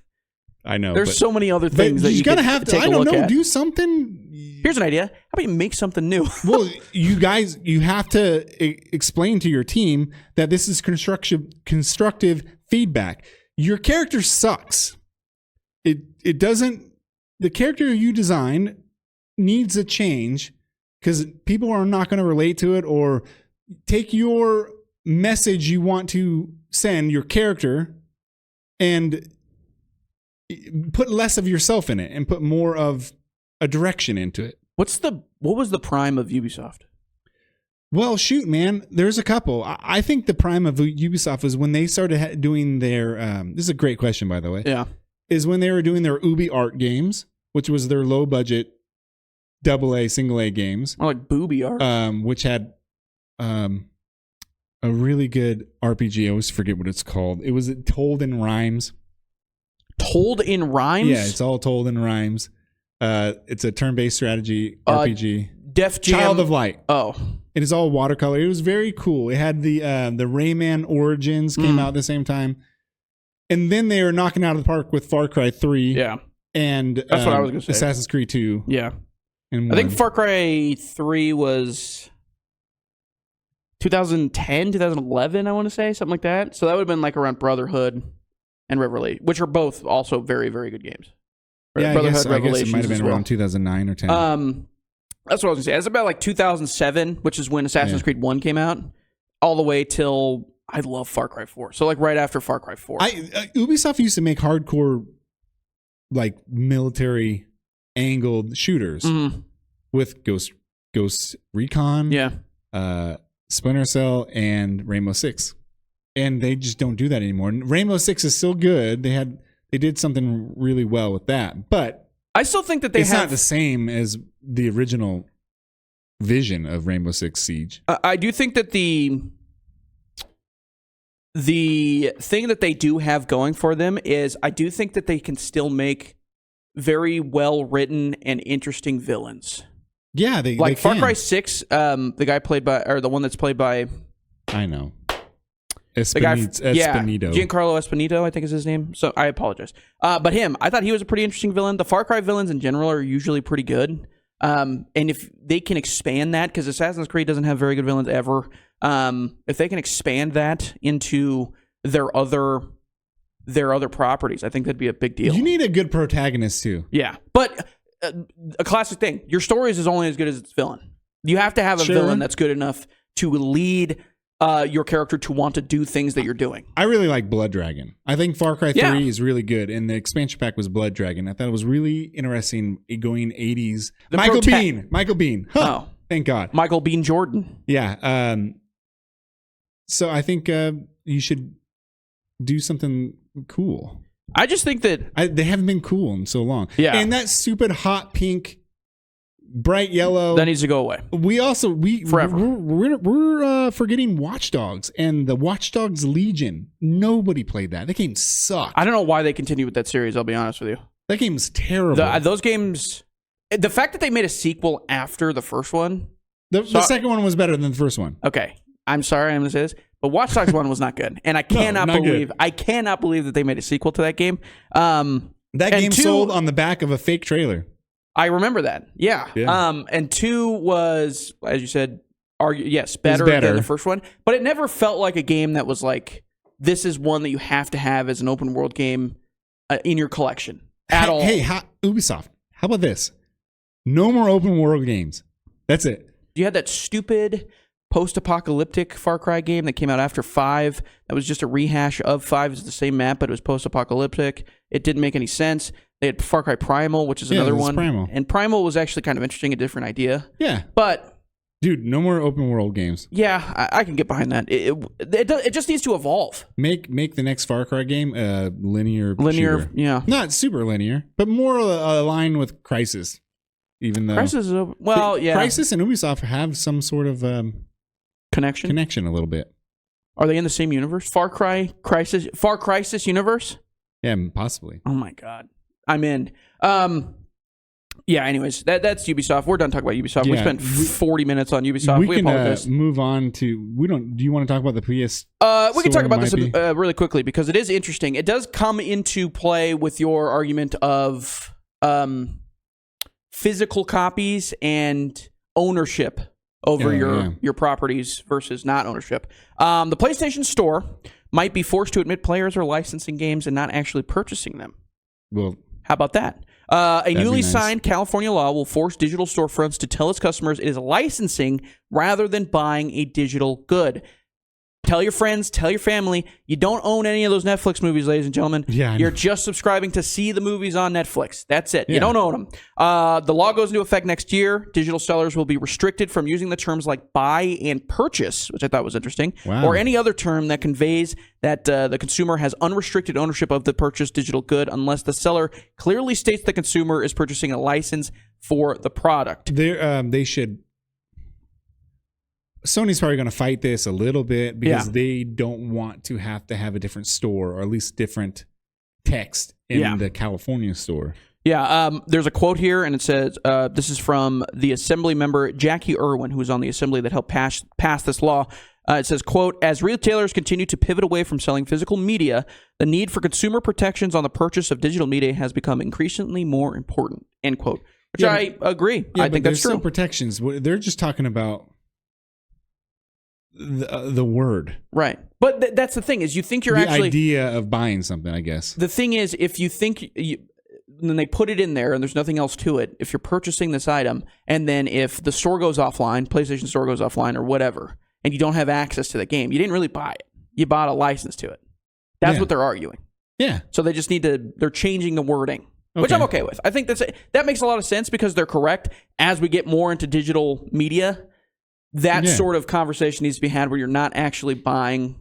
Speaker 2: I know.
Speaker 1: There's so many other things that you gotta have to. I don't know.
Speaker 2: Do something.
Speaker 1: Here's an idea. How about you make something new?
Speaker 2: Well, you guys, you have to explain to your team that this is constructive feedback. Your character sucks. It doesn't. The character you designed needs a change because people are not going to relate to it or take your message you want to send your character and put less of yourself in it and put more of a direction into it.
Speaker 1: What was the prime of Ubisoft?
Speaker 2: Well, shoot, man, there's a couple. I think the prime of Ubisoft was when they started doing their this is a great question, by the way.
Speaker 1: Yeah.
Speaker 2: Is when they were doing their Ubi Art games, which was their low budget AA, single A games.
Speaker 1: Or like Booby Art.
Speaker 2: Which had a really good RPG. I always forget what it's called. It was told in rhymes.
Speaker 1: Told in rhymes?
Speaker 2: Yeah, it's all told in rhymes. It's a turn-based strategy RPG.
Speaker 1: Def Jam.
Speaker 2: Child of Light.
Speaker 1: Oh.
Speaker 2: It is all watercolor. It was very cool. It had the Rayman Origins came out at the same time. And then they were knocking out of the park with Far Cry 3.
Speaker 1: Yeah.
Speaker 2: And
Speaker 1: that's what I was going to say.
Speaker 2: Assassin's Creed 2.
Speaker 1: Yeah. I think Far Cry 3 was 2010, 2011, I want to say, something like that. So that would have been like around Brotherhood and Revelation, which are both also very, very good games.
Speaker 2: Yeah, I guess it might have been around 2009 or 10.
Speaker 1: That's what I was going to say. It's about like 2007, which is when Assassin's Creed 1 came out, all the way till I love Far Cry 4. So like right after Far Cry 4.
Speaker 2: Ubisoft used to make hardcore like military angled shooters with Ghost Recon, Splinter Cell, and Rainbow Six, and they just don't do that anymore. And Rainbow Six is still good. They did something really well with that, but
Speaker 1: I still think that
Speaker 2: it's not the same as the original vision of Rainbow Six Siege.
Speaker 1: I do think that the thing that they do have going for them is I do think that they can still make very well written and interesting villains.
Speaker 2: Yeah, they
Speaker 1: Far Cry 6, the guy played by, or the one that's played by,
Speaker 2: I know,
Speaker 1: Espinito. Giancarlo Espinito, I think is his name. So I apologize. But him, I thought he was a pretty interesting villain. The Far Cry villains in general are usually pretty good. And if they can expand that, because Assassin's Creed doesn't have very good villains ever, if they can expand that into their other their other properties. I think that'd be a big deal.
Speaker 2: You need a good protagonist too.
Speaker 1: Yeah, but a classic thing. Your stories is only as good as its villain. You have to have a villain that's good enough to lead your character to want to do things that you're doing.
Speaker 2: I really like Blood Dragon. I think Far Cry 3 is really good, and the expansion pack was Blood Dragon. I thought it was really interesting going 80s. Michael Biehn. Huh. Oh. Thank God.
Speaker 1: Michael Biehn Jordan.
Speaker 2: Yeah. So I think you should do something cool.
Speaker 1: I just think that...
Speaker 2: they haven't been cool in so long.
Speaker 1: Yeah.
Speaker 2: And that stupid hot pink... bright yellow
Speaker 1: that needs to go away.
Speaker 2: Forever. We're forgetting Watch Dogs and the Watch Dogs Legion. Nobody played that. That game sucked.
Speaker 1: I don't know why they continue with that series. I'll be honest with you.
Speaker 2: That game's terrible.
Speaker 1: Those games. The fact that they made a sequel after the first one.
Speaker 2: The second one was better than the first one.
Speaker 1: Okay, I'm sorry, I'm going to say this, but Watch Dogs 1 was not good, and I cannot believe that they made a sequel to that game.
Speaker 2: That game sold on the back of a fake trailer.
Speaker 1: I remember that. Yeah. And 2 was, as you said, better than the first one. But it never felt like a game that was like, this is one that you have to have as an open world game in your collection at all.
Speaker 2: Hey, Ubisoft, how about this? No more open world games. That's it.
Speaker 1: You had that stupid post-apocalyptic Far Cry game that came out after 5. That was just a rehash of 5. It's the same map, but it was post-apocalyptic. It didn't make any sense. They had Far Cry Primal, which is another one.
Speaker 2: Primal.
Speaker 1: And Primal was actually kind of interesting, a different idea.
Speaker 2: Yeah.
Speaker 1: But...
Speaker 2: dude, no more open world games.
Speaker 1: Yeah, I can get behind that. It just needs to evolve.
Speaker 2: Make the next Far Cry game linear shooter.
Speaker 1: Yeah.
Speaker 2: Not super linear, but more aligned with Crysis. Even though
Speaker 1: Crysis is
Speaker 2: Crysis and Ubisoft have some sort of connection a little bit.
Speaker 1: Are they in the same universe? Far Crysis universe?
Speaker 2: Yeah, possibly.
Speaker 1: Oh my God. I'm in. Yeah, anyways, that's Ubisoft. We're done talking about Ubisoft. We spent 40 minutes on Ubisoft. We apologize.
Speaker 2: Move on to... do you want to talk about the PS
Speaker 1: we can talk about this really quickly because it is interesting. It does come into play with your argument of physical copies and ownership over your properties versus not ownership. The PlayStation Store might be forced to admit players are licensing games and not actually purchasing them.
Speaker 2: Well...
Speaker 1: how about that? A newly signed California law will force digital storefronts to tell its customers it is licensing rather than buying a digital good. Tell your friends, tell your family, you don't own any of those Netflix movies, ladies and gentlemen.
Speaker 2: Yeah,
Speaker 1: you're just subscribing to see the movies on Netflix. That's it. Yeah. You don't own them. The law goes into effect next year. Digital sellers will be restricted from using the terms like buy and purchase, which I thought was interesting, or any other term that conveys that the consumer has unrestricted ownership of the purchased digital good unless the seller clearly states the consumer is purchasing a license for the product.
Speaker 2: They should... Sony's probably going to fight this a little bit because they don't want to have a different store or at least different text in the California store.
Speaker 1: Yeah, there's a quote here, and it says, this is from the Assembly member Jackie Irwin, who was on the Assembly that helped pass this law. It says, quote, as retailers continue to pivot away from selling physical media, the need for consumer protections on the purchase of digital media has become increasingly more important, end quote. Which I agree. I think that's true.
Speaker 2: There's still protections. They're just talking about the word,
Speaker 1: right? But that's the thing is, you think you're the
Speaker 2: idea of buying something. I guess the
Speaker 1: thing is, if you think then they put it in there and there's nothing else to it. If you're purchasing this item, and then if the store goes offline, PlayStation Store goes offline or whatever, and you don't have access to the game, you didn't really buy it. You bought a license to it. That's what they're arguing.
Speaker 2: Yeah.
Speaker 1: So they just they're changing the wording, which I'm okay with. I think that makes a lot of sense because they're correct. As we get more into digital media, that sort of conversation needs to be had where you're not actually buying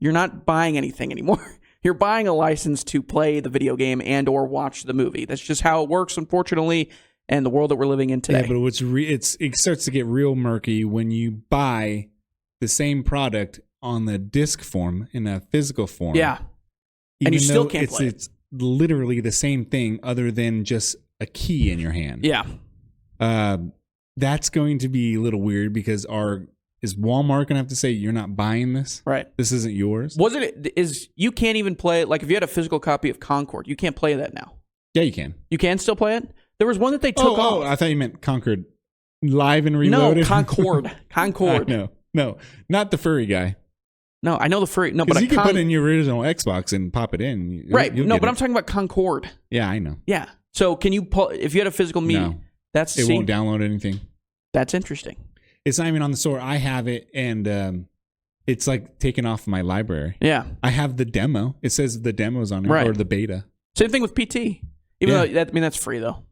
Speaker 1: anything anymore. You're buying a license to play the video game and or watch the movie. That's just how it works, unfortunately, in the world that we're living in today.
Speaker 2: Yeah, but it starts to get real murky when you buy the same product on the disc form in a physical form.
Speaker 1: Yeah. And you still can't play it.
Speaker 2: It's literally the same thing other than just a key in your hand.
Speaker 1: Yeah.
Speaker 2: That's going to be a little weird because is Walmart going to have to say, you're not buying this?
Speaker 1: Right.
Speaker 2: This isn't yours?
Speaker 1: You can't even play it. Like if you had a physical copy of Concord, you can't play that now.
Speaker 2: Yeah, you can.
Speaker 1: You can still play it? There was one that they took off.
Speaker 2: Oh, I thought you meant Concord Live and Reloaded.
Speaker 1: No, Concord.
Speaker 2: No, not the furry guy.
Speaker 1: No, I know the free. No, but
Speaker 2: you can put in your original Xbox and pop it in.
Speaker 1: Right. No, but I'm talking about Concord.
Speaker 2: Yeah, I know.
Speaker 1: Yeah. So can you pull if you had a physical media?
Speaker 2: No, it won't download anything.
Speaker 1: That's interesting.
Speaker 2: It's not even on the store. I have it, and it's like taken off my library.
Speaker 1: Yeah.
Speaker 2: I have the demo. It says the demo's on it, or the beta.
Speaker 1: Same thing with PT. Even though that's free though.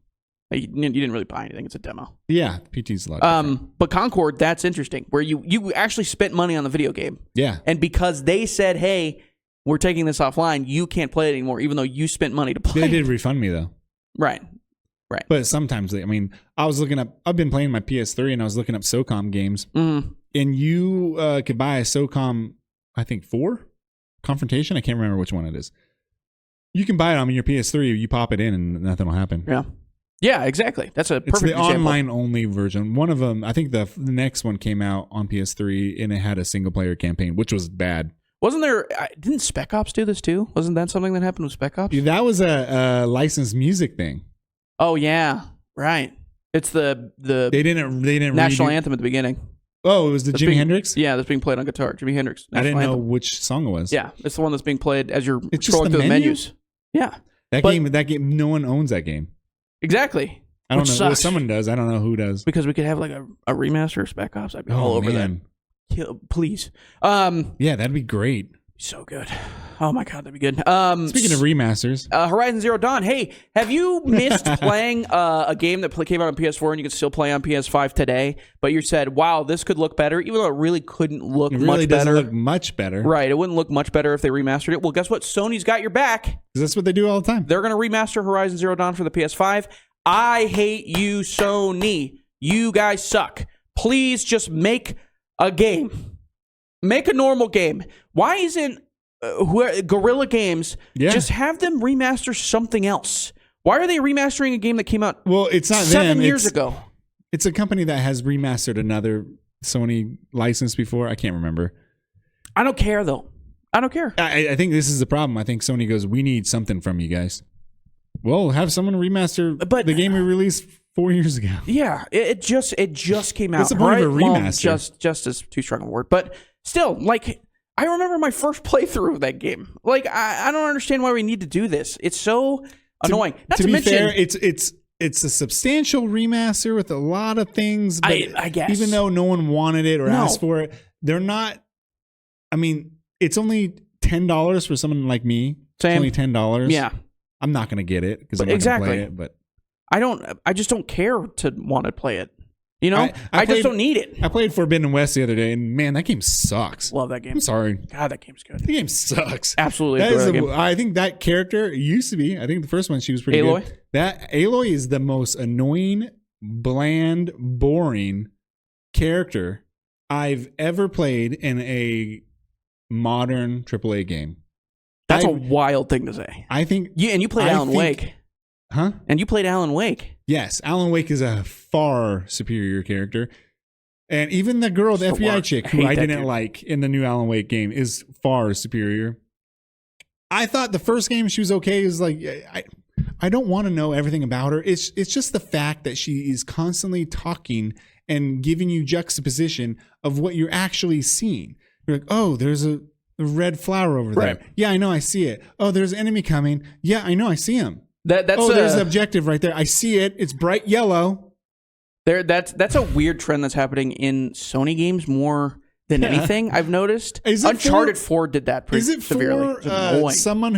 Speaker 1: You didn't really buy anything. It's a demo.
Speaker 2: Yeah, PT's a lot different.
Speaker 1: But Concord, that's interesting, where you actually spent money on the video game.
Speaker 2: Yeah.
Speaker 1: And because they said, hey, we're taking this offline, you can't play it anymore, even though you spent money to play it.
Speaker 2: They did refund me, though.
Speaker 1: Right.
Speaker 2: But sometimes, I've been playing my PS3, and I was looking up SOCOM games, and you could buy a SOCOM, I think, 4? Confrontation? I can't remember which one it is. You can buy it on your PS3, you pop it in, and nothing will happen.
Speaker 1: Yeah. Yeah, exactly. That's a perfect
Speaker 2: It's the
Speaker 1: example.
Speaker 2: online-only version. One of them, I think the next one came out on PS3, and it had a single-player campaign, which was bad.
Speaker 1: Wasn't there... Didn't Spec Ops do this, too? Wasn't that something that happened with Spec Ops?
Speaker 2: Yeah, that was a licensed music thing.
Speaker 1: Oh, yeah. Right. It's the
Speaker 2: They didn't
Speaker 1: national anthem at the beginning.
Speaker 2: Oh, it was the Jimi Hendrix?
Speaker 1: Yeah, that's being played on guitar. Jimi Hendrix.
Speaker 2: I didn't know which song it was.
Speaker 1: Yeah, it's the one that's being played as you're
Speaker 2: it's
Speaker 1: scrolling through the menus. Yeah.
Speaker 2: That game, no one owns that game.
Speaker 1: Exactly.
Speaker 2: I don't know. Well, someone does. I don't know who does.
Speaker 1: Because we could have like a remaster of Spec Ops. I'd be all over that. Please.
Speaker 2: Yeah, that'd be great.
Speaker 1: So good. Oh my God, that'd be good.
Speaker 2: Speaking of remasters,
Speaker 1: Horizon Zero Dawn. Hey, have you missed playing a game that came out on PS4 and you can still play on PS5 today? But you said, "Wow, this could look better," even though it really couldn't look much better. It really doesn't
Speaker 2: look much better,
Speaker 1: right? It wouldn't look much better if they remastered it. Well, guess what? Sony's got your back.
Speaker 2: Because that's what they do all the time.
Speaker 1: They're going to remaster Horizon Zero Dawn for the PS5. I hate you, Sony. You guys suck. Please just make a game. Make a normal game. Why isn't Guerrilla Games just have them remaster something else? Why are they remastering a game that came out
Speaker 2: it's not
Speaker 1: 7 years ago?
Speaker 2: It's a company that has remastered another Sony license before. I can't remember.
Speaker 1: I don't care, though. I don't care.
Speaker 2: I think this is the problem. I think Sony goes, we need something from you guys. Well, have someone remaster the game we released 4 years ago.
Speaker 1: Yeah, it just came out.
Speaker 2: What's the point of a remaster?
Speaker 1: Well, just is too strong a word. But still, like, I remember my first playthrough of that game. Like, I don't understand why we need to do this. It's so annoying. Not to mention,
Speaker 2: fair, it's a substantial remaster with a lot of things. But
Speaker 1: I guess.
Speaker 2: Even though no one wanted it or asked for it, they're not. I mean, it's only $10 for someone like me.
Speaker 1: Same.
Speaker 2: It's only $10.
Speaker 1: Yeah.
Speaker 2: I'm not going to get it because I'm not going to play it. But
Speaker 1: I just don't care to want to play it. You know, I just don't need it.
Speaker 2: I played Forbidden West the other day, and man, that game sucks.
Speaker 1: Love that game.
Speaker 2: I'm sorry.
Speaker 1: God, that game's good.
Speaker 2: The game sucks.
Speaker 1: Absolutely.
Speaker 2: I think that character used to be. I think the first one she was pretty
Speaker 1: Aloy?
Speaker 2: good. That Aloy is the most annoying, bland, boring character I've ever played in a modern AAA game.
Speaker 1: That's a wild thing to say.
Speaker 2: I think.
Speaker 1: Yeah, and you played Alan Wake.
Speaker 2: Huh?
Speaker 1: And you played Alan Wake.
Speaker 2: Yes, Alan Wake is a far superior character. And even the girl, the FBI chick, who I didn't like in the new Alan Wake game, is far superior. I thought the first game she was okay. Is like, I don't want to know everything about her. It's just the fact that she is constantly talking and giving you juxtaposition of what you're actually seeing. You're like, oh, there's a red flower over there. Yeah, I know, I see it. Oh, there's an enemy coming. Yeah, I know, I see him. There's an objective right there. I see it. It's bright yellow.
Speaker 1: That's a weird trend that's happening in Sony games more than anything I've noticed. Uncharted 4 did that pretty severely.
Speaker 2: Is it for someone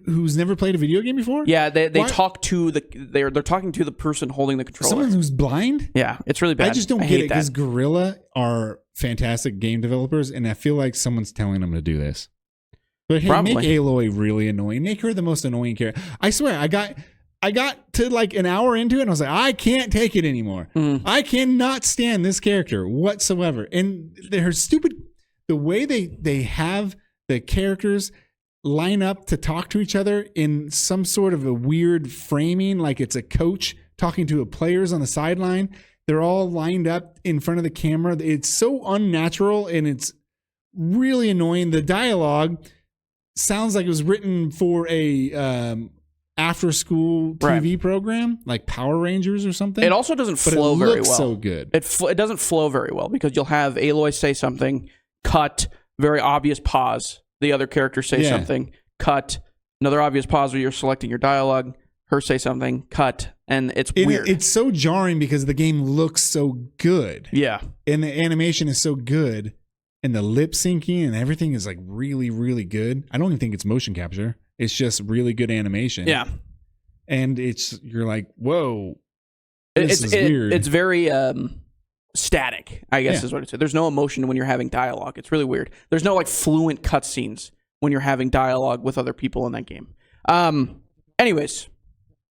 Speaker 2: who's never played a video game before?
Speaker 1: Yeah, they talk to they're talking to the person holding the controller.
Speaker 2: Someone who's blind?
Speaker 1: Yeah, it's really bad.
Speaker 2: I just don't get it because Guerrilla are fantastic game developers, and I feel like someone's telling them to do this. But hey, make Aloy really annoying. Make her the most annoying character. I swear, I got to like an hour into it, and I was like, I can't take it anymore. I cannot stand this character whatsoever. And they're stupid. The way they have the characters line up to talk to each other in some sort of a weird framing, like it's a coach talking to players on the sideline. They're all lined up in front of the camera. It's so unnatural, and it's really annoying. The dialogue sounds like it was written for a after school TV program like Power Rangers or something.
Speaker 1: It also doesn't flow very well.
Speaker 2: So good.
Speaker 1: It doesn't flow very well because you'll have Aloy say something, cut, very obvious pause. The other character say something, cut. Another obvious pause where you're selecting your dialogue. Her say something, cut, and it's weird.
Speaker 2: It's so jarring because the game looks so good.
Speaker 1: Yeah.
Speaker 2: And the animation is so good, and the lip syncing and everything is like really, really good. I don't even think it's motion capture. It's just really good animation.
Speaker 1: Yeah.
Speaker 2: And you're like, whoa, this is weird.
Speaker 1: It's very static, I guess is what it is. There's no emotion when you're having dialogue. It's really weird. There's no like fluent cutscenes when you're having dialogue with other people in that game. Anyways.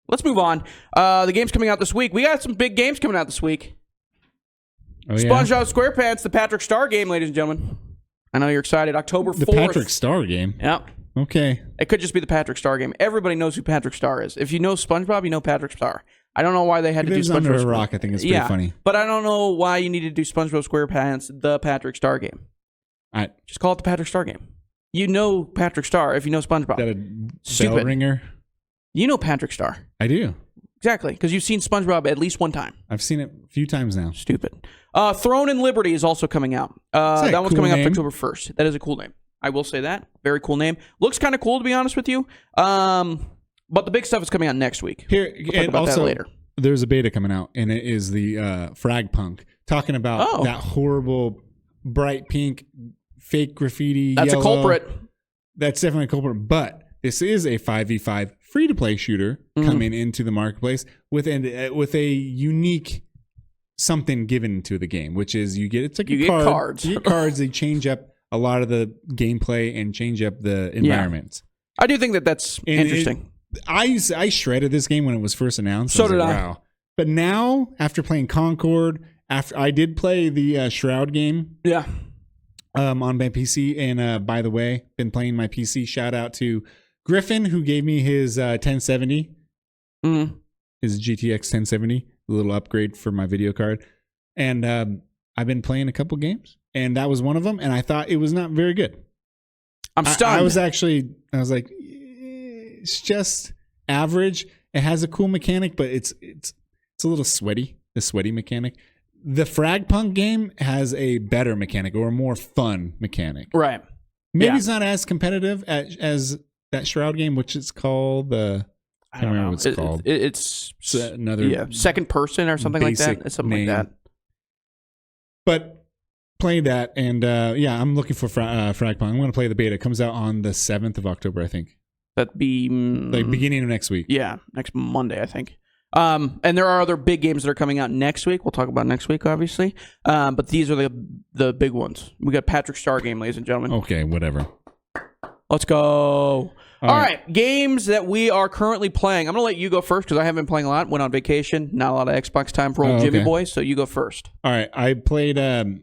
Speaker 1: Let's move on. The game's coming out this week. We got some big games coming out this week.
Speaker 2: Oh,
Speaker 1: SpongeBob SquarePants, the Patrick Star game, ladies and gentlemen. I know you're excited. October 4th.
Speaker 2: The Patrick Star game?
Speaker 1: Yeah.
Speaker 2: Okay.
Speaker 1: It could just be the Patrick Star game. Everybody knows who Patrick Star is. If you know SpongeBob, you know Patrick Star. I don't know why they had to do SpongeBob.
Speaker 2: Under a rock, I think it's pretty funny.
Speaker 1: But I don't know why you needed to do SpongeBob SquarePants, the Patrick Star game. Just call it the Patrick Star game. You know Patrick Star if you know SpongeBob.
Speaker 2: Is that a bell ringer?
Speaker 1: You know Patrick Star.
Speaker 2: I do.
Speaker 1: Exactly, because you've seen SpongeBob at least one time.
Speaker 2: I've seen it a few times now.
Speaker 1: Stupid. Throne and Liberty is also coming out. That one's coming out October 1st. That is a cool name. I will say that. Very cool name. Looks kind of cool, to be honest with you. But the big stuff is coming out next week.
Speaker 2: We'll talk about that later. There's a beta coming out, and it is the Fragpunk. Talking about that horrible bright pink fake graffiti.
Speaker 1: That's
Speaker 2: yellow.
Speaker 1: A culprit.
Speaker 2: That's definitely a culprit. But this is a 5v5 free-to-play shooter coming into the marketplace with a unique something given to the game, which is you get cards. You get cards. They change up a lot of the gameplay and change up the environments.
Speaker 1: I do think that's interesting.
Speaker 2: I shredded this game when it was first announced.
Speaker 1: So did I.
Speaker 2: Wow. But now, after playing Concord, after I did play the Shroud game.
Speaker 1: Yeah.
Speaker 2: On my PC, and by the way, been playing my PC. Shout out to Griffin, who gave me his 1070, his GTX 1070, a little upgrade for my video card. And I've been playing a couple games, and that was one of them, and I thought it was not very good.
Speaker 1: I'm stunned.
Speaker 2: I was like, it's just average. It has a cool mechanic, but it's a little sweaty, the sweaty mechanic. The Fragpunk game has a better mechanic or a more fun mechanic.
Speaker 1: Right.
Speaker 2: Maybe it's not as competitive as that Shroud game, which is called I don't remember what it's called.
Speaker 1: It's
Speaker 2: another
Speaker 1: second person or something like that. It's something like that.
Speaker 2: But play that, and I'm looking for Fragpunk. I'm going to play the beta. It comes out on the 7th of October, I think.
Speaker 1: That'd be
Speaker 2: like beginning of next week.
Speaker 1: Yeah, next Monday, I think. And there are other big games that are coming out next week. We'll talk about next week, obviously. But these are the big ones. We got Patrick Star game, ladies and gentlemen.
Speaker 2: Okay, whatever.
Speaker 1: Let's go. All right. Games that we are currently playing. I'm going to let you go first because I haven't been playing a lot. Went on vacation. Not a lot of Xbox time for old Jimmy boy, so you go first.
Speaker 2: All right. I played... the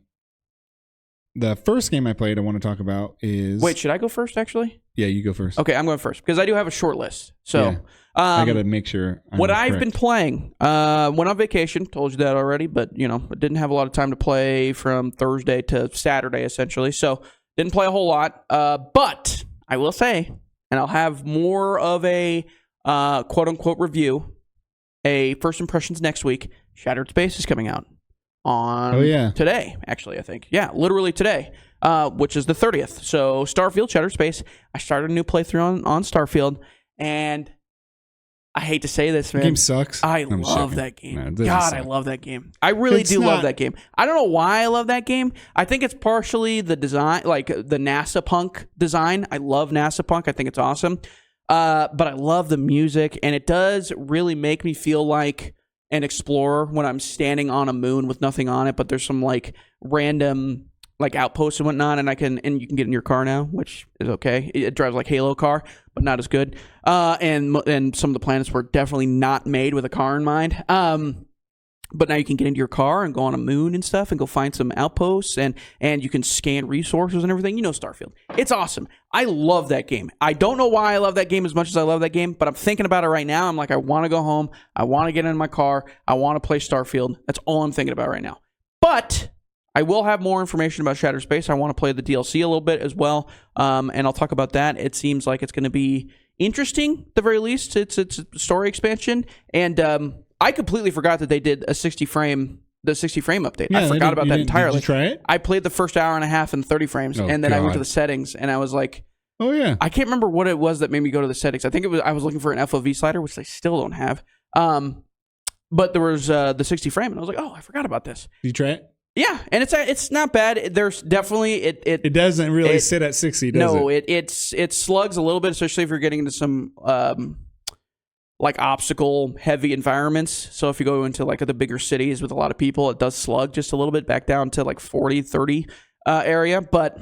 Speaker 2: first game I played I want to talk about is...
Speaker 1: Wait, should I go first, actually?
Speaker 2: Yeah, you go first.
Speaker 1: Okay, I'm going first because I do have a short list. So... Yeah.
Speaker 2: I got to make sure.
Speaker 1: I've been playing, went on vacation, told you that already, but, I didn't have a lot of time to play from Thursday to Saturday, essentially. So, didn't play a whole lot. But I will say, and I'll have more of a quote-unquote review, a first impressions next week. Shattered Space is coming out on today, actually, I think. Yeah, literally today, which is the 30th. So, Starfield, Shattered Space. I started a new playthrough on Starfield, and... I hate to say this, man.
Speaker 2: The game sucks.
Speaker 1: I love that game. No, God, I love that game. I really do love that game. I don't know why I love that game. I think it's partially the design, like the NASA Punk design. I love NASA Punk. I think it's awesome. But I love the music, and it does really make me feel like an explorer when I'm standing on a moon with nothing on it, but there's some like random like outposts and whatnot, and you can get in your car now, which is okay. It drives like Halo car, but not as good. And some of the planets were definitely not made with a car in mind. But now you can get into your car and go on a moon and stuff and go find some outposts and you can scan resources and everything. Starfield. It's awesome. I love that game. I don't know why I love that game as much as I love that game, but I'm thinking about it right now. I'm like, I want to go home. I want to get in my car. I want to play Starfield. That's all I'm thinking about right now. But I will have more information about Shattered Space. I want to play the DLC a little bit as well, and I'll talk about that. It seems like it's going to be interesting, at the very least. It's a story expansion, and I completely forgot that they did a 60-frame the 60 frame update. I forgot about that entirely.
Speaker 2: Did you try it?
Speaker 1: I played the first hour and a half in 30 frames, and then I went to the settings, and I was like,
Speaker 2: oh yeah.
Speaker 1: I can't remember what it was that made me go to the settings. I think I was looking for an FOV slider, which I still don't have. But there was the 60 frame, and I was like, oh, I forgot about this.
Speaker 2: Did you try it?
Speaker 1: Yeah, and it's not bad. There's definitely
Speaker 2: it doesn't really sit at 60, does it?
Speaker 1: No, it slugs a little bit, especially if you're getting into some like obstacle heavy environments. So if you go into like the bigger cities with a lot of people, it does slug just a little bit back down to like 40, 30 area. But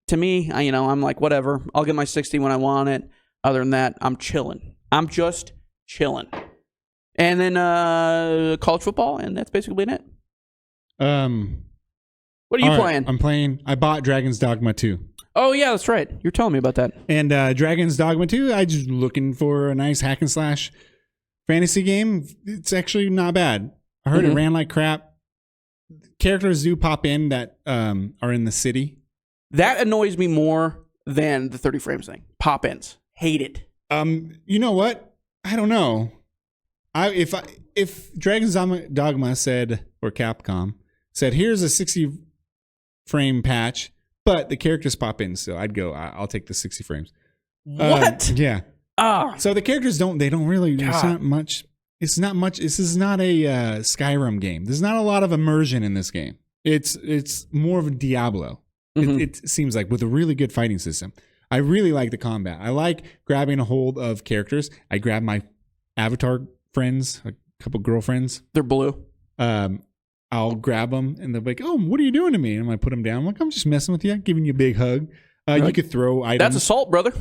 Speaker 1: to me, I'm like, whatever. I'll get my 60 when I want it. Other than that, I'm chilling. I'm just chilling. And then college football, and that's basically it. What are you playing?
Speaker 2: I bought Dragon's Dogma 2.
Speaker 1: Oh yeah, that's right. You're telling me about that.
Speaker 2: And Dragon's Dogma 2, I just looking for a nice hack and slash fantasy game. It's actually not bad. I heard it ran like crap. Characters do pop in that are in the city. That
Speaker 1: annoys me more than the 30 frames thing. Pop-ins. Hate it.
Speaker 2: You know what? I don't know. If Dragon's Dogma said, or Capcom said, here's a 60 frame patch, but the characters pop in, so I'll take the 60 frames.
Speaker 1: What?
Speaker 2: Yeah. So the characters don't really, it's not much. This is not a Skyrim game. There's not a lot of immersion in this game. It's more of a Diablo. It seems like, with a really good fighting system. I really like the combat. I like grabbing a hold of characters. I grab my avatar friends, a couple girlfriends.
Speaker 1: They're blue.
Speaker 2: I'll grab them and they'll be like, oh, what are you doing to me? And I put them down. I'm like, I'm just messing with you, giving you a big hug. You could throw items.
Speaker 1: That's assault, brother.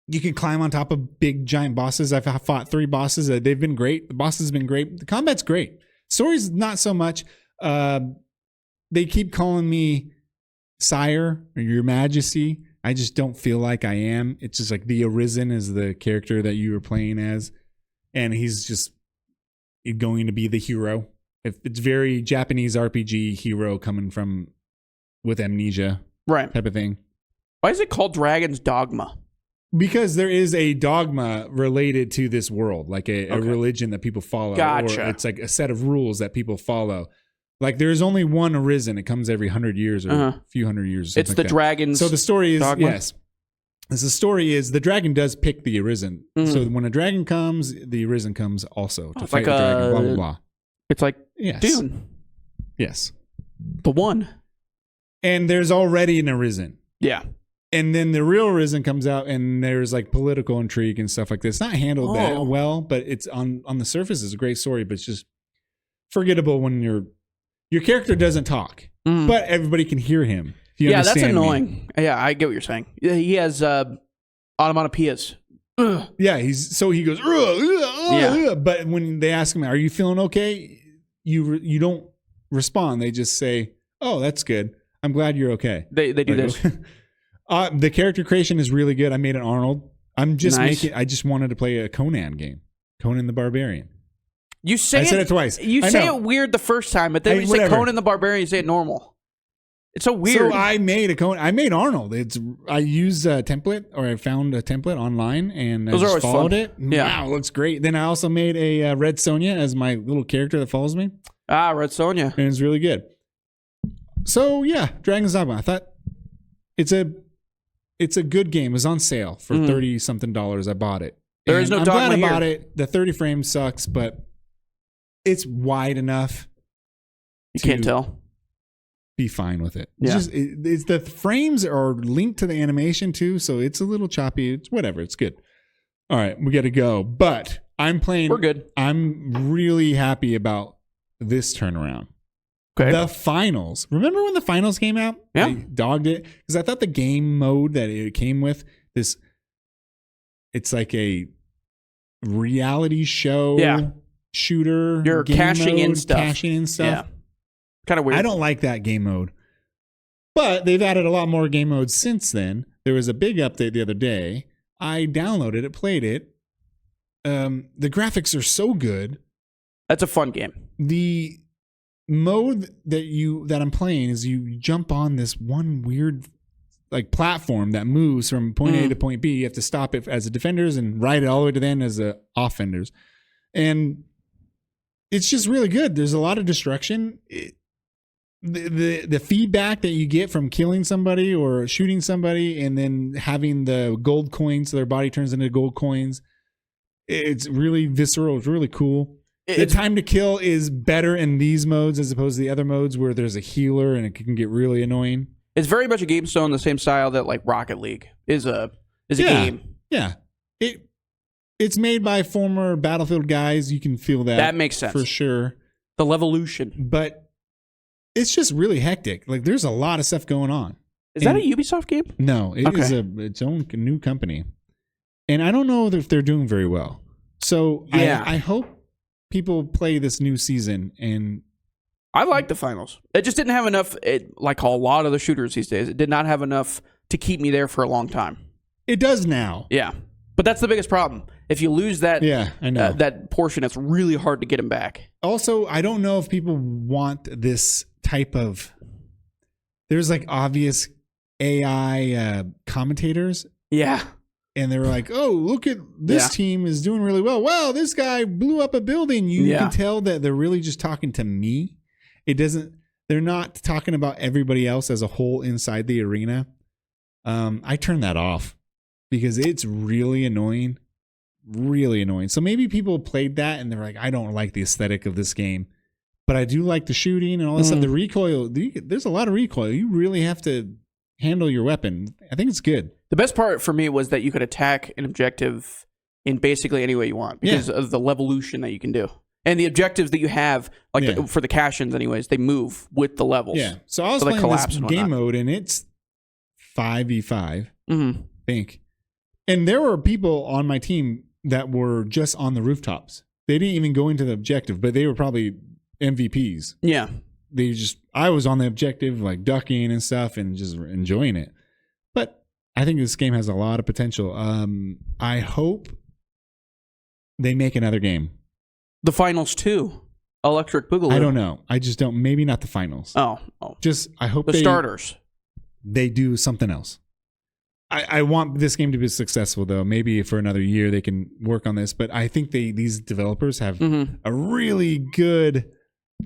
Speaker 2: You can climb on top of big giant bosses. I've fought 3 bosses. They've been great. The bosses have been great. The combat's great. Story's not so much. They keep calling me Sire or Your Majesty. I just don't feel like I am. It's just like the Arisen is the character that you were playing as. And he's just going to be the hero. It's very Japanese RPG hero coming from with amnesia,
Speaker 1: right?
Speaker 2: Type of thing.
Speaker 1: Why is it called Dragon's Dogma?
Speaker 2: Because there is a dogma related to this world, like a religion that people follow.
Speaker 1: Gotcha.
Speaker 2: Or it's like a set of rules that people follow. Like there's only one Arisen. It comes every 100 years or a few hundred years.
Speaker 1: It's the dragon's.
Speaker 2: So the story is
Speaker 1: dogma?
Speaker 2: Yes. As the story is, the dragon does pick the Arisen. So when a dragon comes, the Arisen comes also to fight the dragon. Blah blah blah.
Speaker 1: It's like
Speaker 2: yes.
Speaker 1: Dune.
Speaker 2: Yes.
Speaker 1: The one.
Speaker 2: And there's already an Arisen.
Speaker 1: Yeah.
Speaker 2: And then the real Arisen comes out, and there's like political intrigue and stuff like this. It's not handled that well, but it's on the surface is a great story, but it's just forgettable when your character doesn't talk, but everybody can hear him.
Speaker 1: Yeah, that's annoying. Me. Yeah, I get what you're saying. He has onomatopoeias.
Speaker 2: Yeah, he goes. Yeah. But when they ask him, "Are you feeling okay?" You don't respond. They just say, "Oh, that's good. I'm glad you're okay."
Speaker 1: They do this.
Speaker 2: The character creation is really good. I made an Arnold. I just wanted to play a Conan game, Conan the Barbarian.
Speaker 1: I said
Speaker 2: it twice.
Speaker 1: You say it weird the first time, but then when you say Conan the Barbarian, you say it normal. It's so weird.
Speaker 2: So I made Arnold. I used a template, or I found a template online, and I just followed it.
Speaker 1: Yeah.
Speaker 2: Wow, it looks great. Then I also made a Red Sonja as my little character that follows me.
Speaker 1: Red Sonja.
Speaker 2: And it's really good. So yeah, Dragon's Dogma. I thought it's a good game. It was on sale for $30-something. I bought it.
Speaker 1: There is no Dogma
Speaker 2: I'm glad
Speaker 1: here.
Speaker 2: I bought it. The 30 frames sucks, but it's wide enough.
Speaker 1: You can't tell.
Speaker 2: Be fine with it.
Speaker 1: Yeah.
Speaker 2: It's the frames are linked to the animation too, so it's a little choppy. It's whatever. It's good. All right, we got to go. But I'm playing.
Speaker 1: We're good.
Speaker 2: I'm really happy about this turnaround.
Speaker 1: Okay.
Speaker 2: The finals. Remember when the finals came out?
Speaker 1: Yeah.
Speaker 2: I dogged it because I thought the game mode that it came with this. It's like a reality show shooter.
Speaker 1: You're cashing in stuff.
Speaker 2: Yeah.
Speaker 1: Kind of weird.
Speaker 2: I don't like that game mode. But they've added a lot more game modes since then. There was a big update the other day. I downloaded it, played it. The graphics are so good.
Speaker 1: That's a fun game.
Speaker 2: The mode that I'm playing is you jump on this one weird like platform that moves from point A to point B. You have to stop it as a defenders and ride it all the way to the end as a offenders. And it's just really good. There's a lot of destruction. The feedback that you get from killing somebody or shooting somebody and then having the gold coins, so their body turns into gold coins. It's really visceral. It's really cool. The time to kill is better in these modes as opposed to the other modes where there's a healer and it can get really annoying.
Speaker 1: It's very much a game style in the same style that like Rocket League is a game.
Speaker 2: Yeah. It's made by former Battlefield guys. You can feel that.
Speaker 1: That makes sense.
Speaker 2: For sure.
Speaker 1: The Levolution.
Speaker 2: But it's just really hectic. Like there's a lot of stuff going on.
Speaker 1: Is that a Ubisoft game?
Speaker 2: No, it is its own new company. And I don't know if they're doing very well. So I hope people play this new season. And
Speaker 1: I like the finals. It just didn't have enough, like a lot of the shooters these days, it did not have enough to keep me there for a long time.
Speaker 2: It does now.
Speaker 1: Yeah. But that's the biggest problem. If you lose that,
Speaker 2: I know.
Speaker 1: That portion, it's really hard to get them back.
Speaker 2: Also, I don't know if people want this type of... There's like obvious AI commentators.
Speaker 1: Yeah.
Speaker 2: And they were like, oh, look at this team is doing really well. Wow, this guy blew up a building. You can tell that they're really just talking to me. They're not talking about everybody else as a whole inside the arena. I turn that off because it's really annoying. Really annoying. So maybe people played that and they're like, I don't like the aesthetic of this game, but I do like the shooting and all this stuff. The recoil, there's a lot of recoil. You really have to handle your weapon. I think it's good. The
Speaker 1: best part for me was that you could attack an objective in basically any way you want because of the levolution that you can do. And the objectives that you have, like for the cash-ins anyways, they move with the levels.
Speaker 2: Yeah. So I was playing this game mode and it's 5v5, I think. And there were people on my team that were just on the rooftops. They didn't even go into the objective, but they were probably MVPs.
Speaker 1: Yeah.
Speaker 2: I was on the objective, like ducking and stuff and just enjoying it. But I think this game has a lot of potential. I hope they make another game.
Speaker 1: The finals too. Electric Boogaloo.
Speaker 2: I don't know. I just don't. Maybe not the finals.
Speaker 1: Oh.
Speaker 2: Just I hope
Speaker 1: the starters.
Speaker 2: They do something else. I want this game to be successful though. Maybe for another year they can work on this. But I think these developers have a really good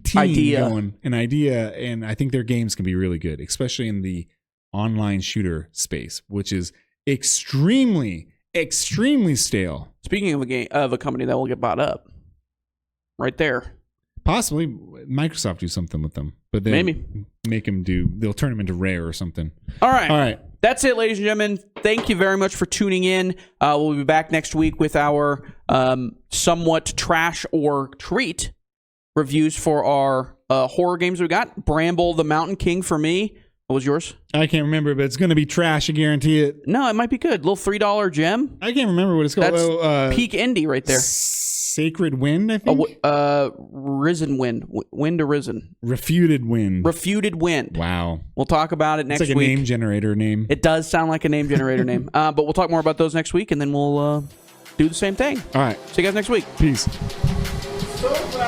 Speaker 2: team going, an idea, and I think their games can be really good, especially in the online shooter space, which is extremely stale.
Speaker 1: Speaking of a company that will get bought up, right there.
Speaker 2: Possibly Microsoft do something with them, but they
Speaker 1: maybe
Speaker 2: they'll turn them into Rare or something.
Speaker 1: All right. That's it, ladies and gentlemen. Thank you very much for tuning in. We'll be back next week with our somewhat trash or treat reviews for our horror games we got. Bramble the Mountain King for me. What was yours?
Speaker 2: I can't remember, but it's going to be trash. I guarantee it.
Speaker 1: No, it might be good. Little $3 gem.
Speaker 2: I can't remember what it's called.
Speaker 1: That's peak indie right there.
Speaker 2: Sacred Wind, I think.
Speaker 1: Risen Wind. Wind Arisen.
Speaker 2: Refuted Wind.
Speaker 1: Wow. We'll talk about it next week.
Speaker 2: It's like a name generator name.
Speaker 1: It does sound like a name generator name. But we'll talk more about those next week, and then we'll do the same thing.
Speaker 2: All right.
Speaker 1: See you guys next week.
Speaker 2: Peace.
Speaker 1: So glad